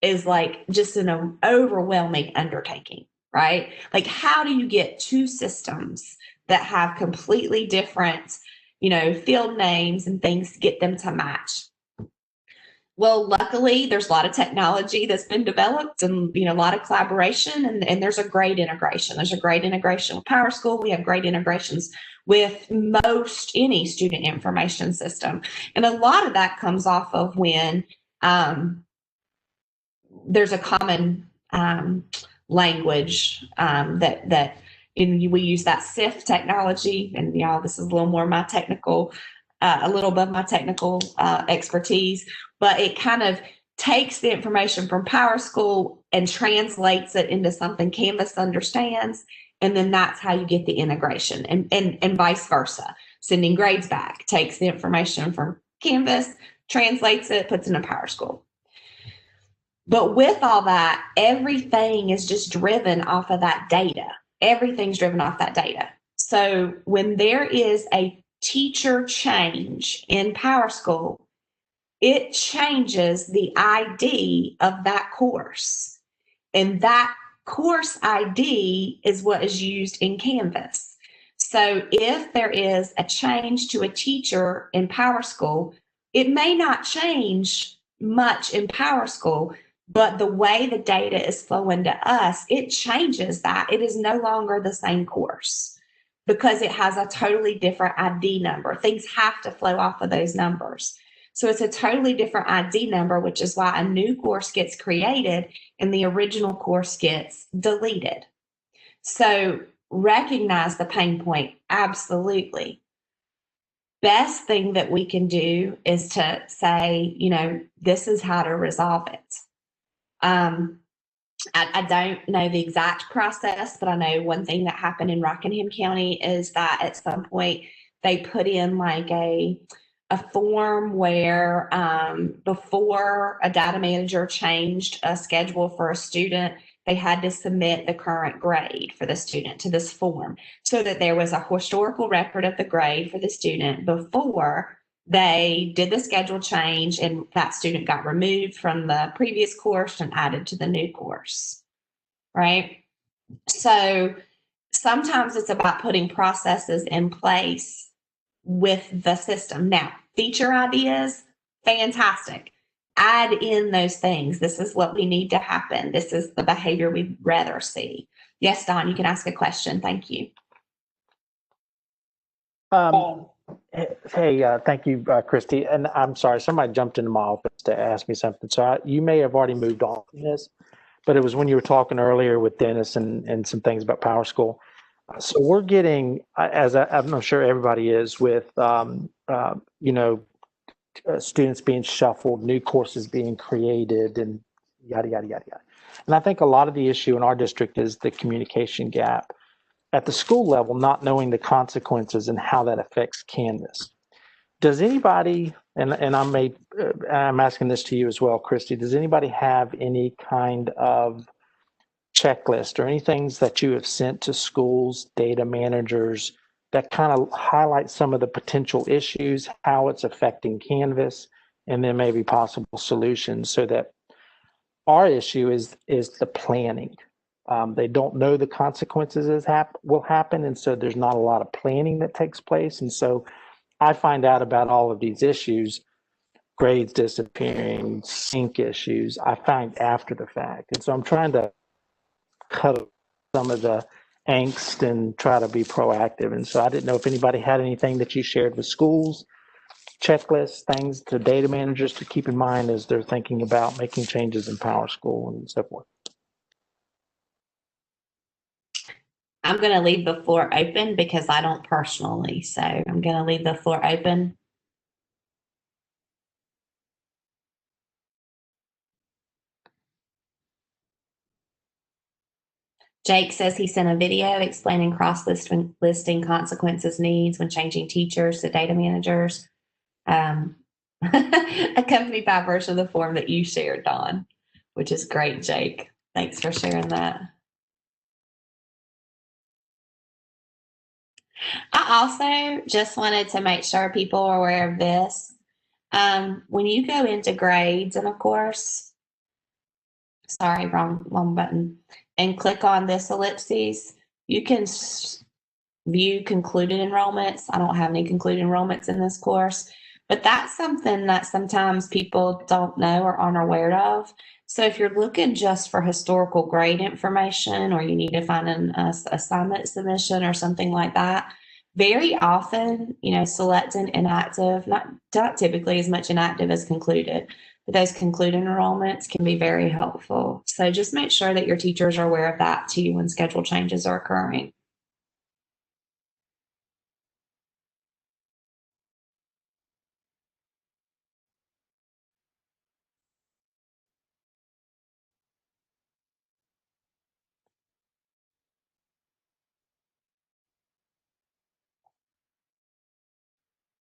Speaker 2: is like just an overwhelming undertaking, right? Like, how do you get two systems that have completely different, field names and things to get them to match? Well, luckily, there's a lot of technology that's been developed and, a lot of collaboration, and there's a great integration. There's a great integration with PowerSchool. We have great integrations with most any student information system. And a lot of that comes off of when there's a common language that we use that SIF technology. And, this is a little more my technical, a little above my technical expertise, but it kind of takes the information from PowerSchool and translates it into something Canvas understands. And then that's how you get the integration, and vice versa. Sending grades back takes the information from Canvas, translates it, puts it in PowerSchool. But with all that, everything is just driven off of that data. Everything's driven off that data. So when there is a teacher change in PowerSchool, it changes the ID of that course. And that course ID is what is used in Canvas. So if there is a change to a teacher in PowerSchool, it may not change much in PowerSchool, but the way the data is flowing to us, it changes that. It is no longer the same course because it has a totally different ID number. Things have to flow off of those numbers. So it's a totally different ID number, which is why a new course gets created and the original course gets deleted. So recognize the pain point, absolutely. Best thing that we can do is to say, this is how to resolve it. I don't know the exact process, but I know one thing that happened in Rockingham County is that at some point they put in like a form where before a data manager changed a schedule for a student, they had to submit the current grade for the student to this form so that there was a historical record of the grade for the student before they did the schedule change and that student got removed from the previous course and added to the new course, right? So sometimes it's about putting processes in place with the system. Now, feature ideas, fantastic. Add in those things. This is what we need to happen. This is the behavior we'd rather see. Yes, Don, you can ask a question. Thank you.
Speaker 6: Hey, thank you, Christy. And I'm sorry, somebody jumped into my office to ask me something. So you may have already moved on from this, but it was when you were talking earlier with Dennis and some things about PowerSchool. So we're getting, as I'm sure everybody is, with students being shuffled, new courses being created, and yada yada yada yada. And I think a lot of the issue in our district is the communication gap at the school level, not knowing the consequences and how that affects Canvas. Does anybody, and I'm asking this to you as well, Christy, does anybody have any kind of checklist or any things that you have sent to schools, data managers that kind of highlight some of the potential issues, how it's affecting Canvas, and then maybe possible solutions so that our issue is the planning. They don't know the consequences will happen, and so there's not a lot of planning that takes place. And so I find out about all of these issues, grades disappearing, sync issues, I find after the fact. And so I'm trying to cut some of the angst and try to be proactive. And so I didn't know if anybody had anything that you shared with schools, checklists, things to data managers to keep in mind as they're thinking about making changes in PowerSchool and so forth.
Speaker 2: I'm going to leave the floor open because I don't personally. So I'm going to leave the floor open. Jake says he sent a video explaining cross-listing consequences needs when changing teachers to data managers. Accompanied by a version of the form that you shared, Dawn, which is great, Jake. Thanks for sharing that. I also just wanted to make sure people are aware of this. When you go into grades and of course, sorry, wrong button, and click on this ellipses, you can view concluded enrollments. I don't have any concluded enrollments in this course, but that's something that sometimes people don't know or aren't aware of. So if you're looking just for historical grade information, or you need to find an assignment submission or something like that, very often, select an inactive, not typically as much inactive as concluded, but those concluded enrollments can be very helpful. So just make sure that your teachers are aware of that too when schedule changes are occurring.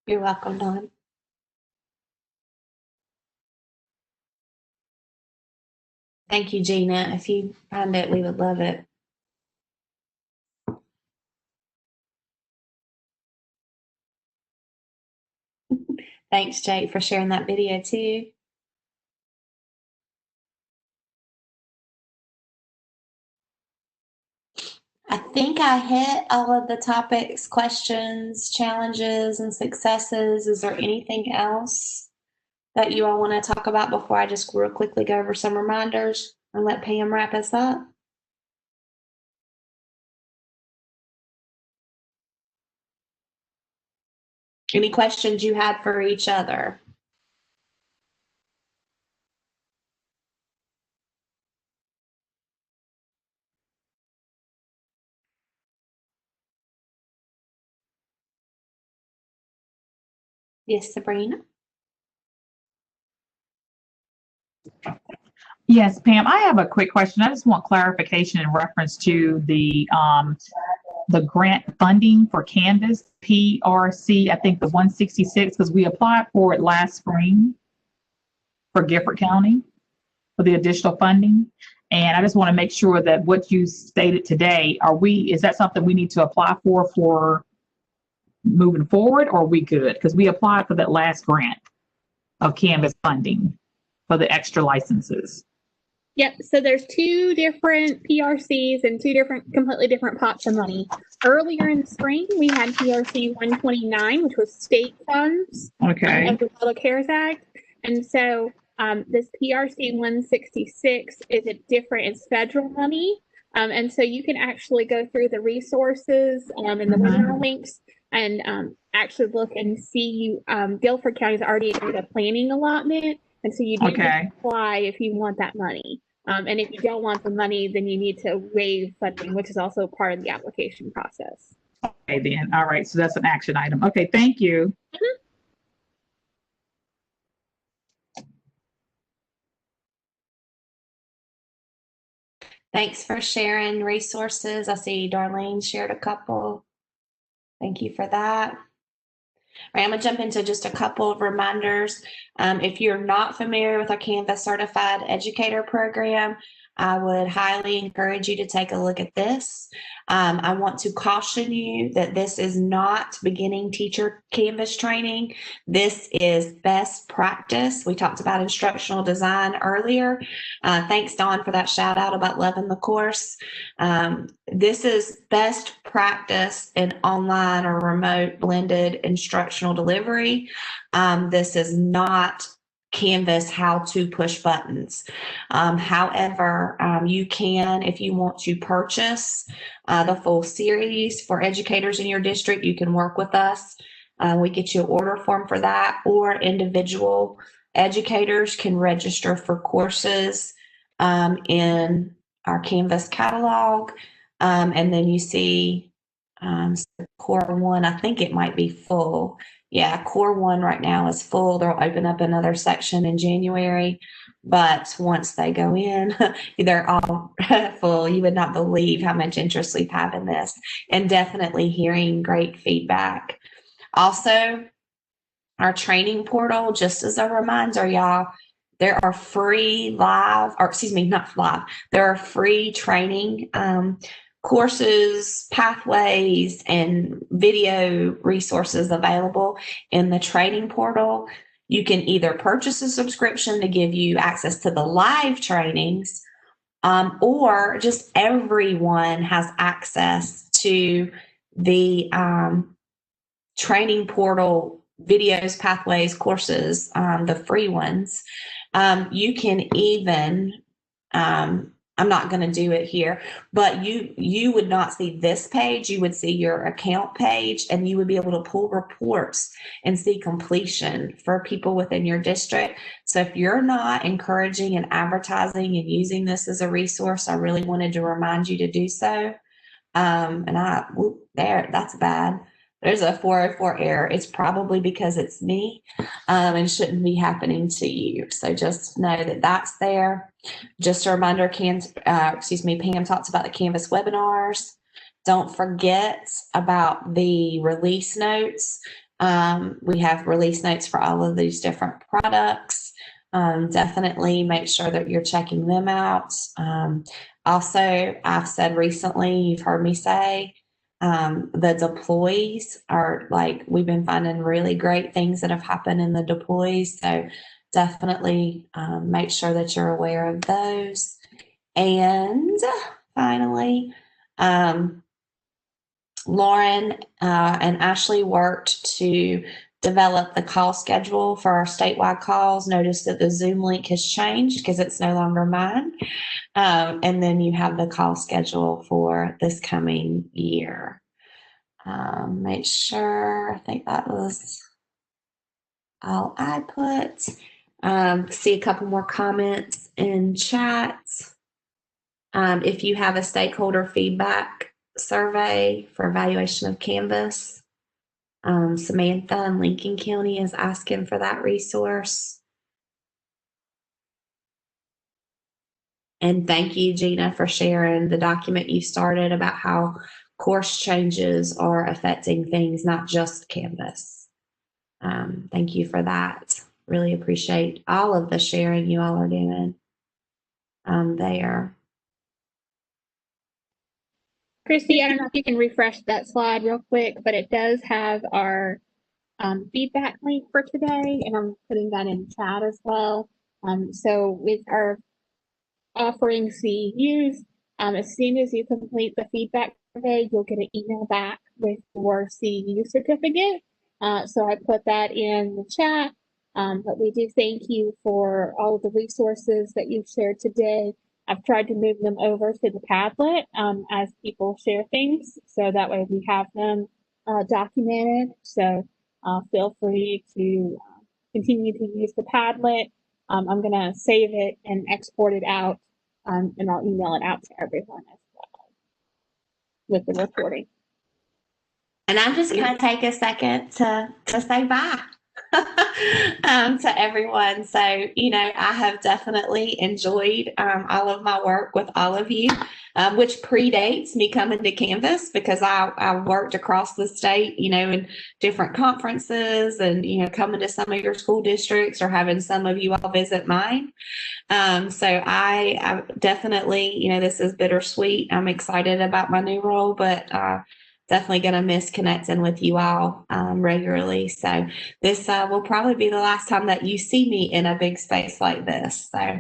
Speaker 2: You're welcome, Dawn. Thank you, Gina. If you find it, we would love it. Thanks, Jake, for sharing that video too. I think I hit all of the topics, questions, challenges, and successes. Is there anything else that you all want to talk about before I just real quickly go over some reminders and let Pam wrap us up? Any questions you had for each other? Yes, Sabrina.
Speaker 7: Yes, Pam, I have a quick question. I just want clarification in reference to the grant funding for Canvas PRC, I think the 166, because we applied for it last spring for Gifford County for the additional funding. And I just want to make sure that what you stated today, is that something we need to apply for moving forward, or are we good? Because we applied for that last grant of Canvas funding for the extra licenses.
Speaker 1: Yep. So there's two different PRCs and two completely different pots of money. Earlier in spring, we had PRC 129, which was state funds
Speaker 7: Okay.
Speaker 1: of the Public Cares Act. And so this PRC 166 is it's federal money. And so you can actually go through the resources and the webinar links and actually look and see Guilford County has already made a planning allotment. And so you do apply if you want that money. And if you don't want the money, then you need to waive funding, which is also part of the application process.
Speaker 7: Okay, then. All right. So that's an action item. Okay. Thank you.
Speaker 2: Thanks for sharing resources. I see Darlene shared a couple. Thank you for that. All right, I'm going to jump into just a couple of reminders. If you're not familiar with our Canvas Certified Educator Program, I would highly encourage you to take a look at this. I want to caution you that this is not beginning teacher Canvas training. This is best practice. We talked about instructional design earlier. Thanks, Dawn, for that shout out about loving the course. This is best practice in online or remote blended instructional delivery. This is not Canvas how to push buttons. However, you can, if you want to purchase the full series for educators in your district, you can work with us. We get you an order form for that, or individual educators can register for courses in our Canvas catalog. And then you see Core 1, I think it might be full. Yeah, Core 1 right now is full. They'll open up another section in January. But once they go in, they're all full. You would not believe how much interest we've had in this, and definitely hearing great feedback. Also, our training portal, just as a reminder, y'all, there are free there are free training courses, pathways, and video resources available in the training portal. You can either purchase a subscription to give you access to the live trainings, or just everyone has access to the training portal videos, pathways, courses, the free ones. You can even, I'm not going to do it here, but you would not see this page. You would see your account page, and you would be able to pull reports and see completion for people within your district. So if you're not encouraging and advertising and using this as a resource, I really wanted to remind you to do so. That's bad. There's a 404 error. It's probably because it's me, and shouldn't be happening to you. So just know that that's there. Just a reminder, Pam talks about the Canvas webinars. Don't forget about the release notes. We have release notes for all of these different products. Definitely make sure that you're checking them out. Also, I've said recently, you've heard me say, the deploys are like, we've been finding really great things that have happened in the deploys. So definitely make sure that you're aware of those. And finally, Lauren and Ashley worked to develop the call schedule for our statewide calls. Notice that the Zoom link has changed because it's no longer mine. And then you have the call schedule for this coming year. Make sure, I think that was all I put. See a couple more comments in chat. If you have a stakeholder feedback survey for evaluation of Canvas, Samantha in Lincoln County is asking for that resource. And thank you, Gina, for sharing the document you started about how course changes are affecting things, not just Canvas. Thank you for that. Really appreciate all of the sharing you all are doing there.
Speaker 1: Christy, I don't know if you can refresh that slide real quick, but it does have our feedback link for today, and I'm putting that in chat as well. So with our offering CEUs, as soon as you complete the feedback survey, you'll get an email back with your CEU certificate. So I put that in the chat, but we do thank you for all of the resources that you've shared today. I've tried to move them over to the Padlet as people share things, so that way we have them documented. So feel free to continue to use the Padlet. I'm going to save it and export it out, and I'll email it out to everyone as well with the recording.
Speaker 2: And I'm just going to take a second to say bye to everyone. So, you know, I have definitely enjoyed all of my work with all of you, which predates me coming to Canvas, because I worked across the state, you know, in different conferences and, you know, coming to some of your school districts or having some of you all visit mine. So I definitely, you know, this is bittersweet. I'm excited about my new role, but definitely going to miss connecting with you all regularly. So this will probably be the last time that you see me in a big space like this. So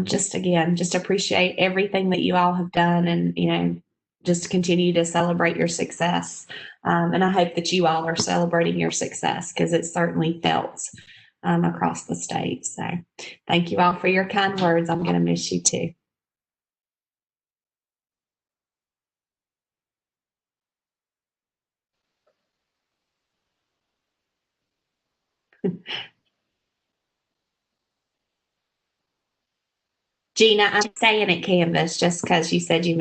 Speaker 2: just appreciate everything that you all have done, and, you know, just continue to celebrate your success. And I hope that you all are celebrating your success, because it's certainly felt across the state. So thank you all for your kind words. I'm going to miss you too. Gina, I'm staying at Canvas just because you said you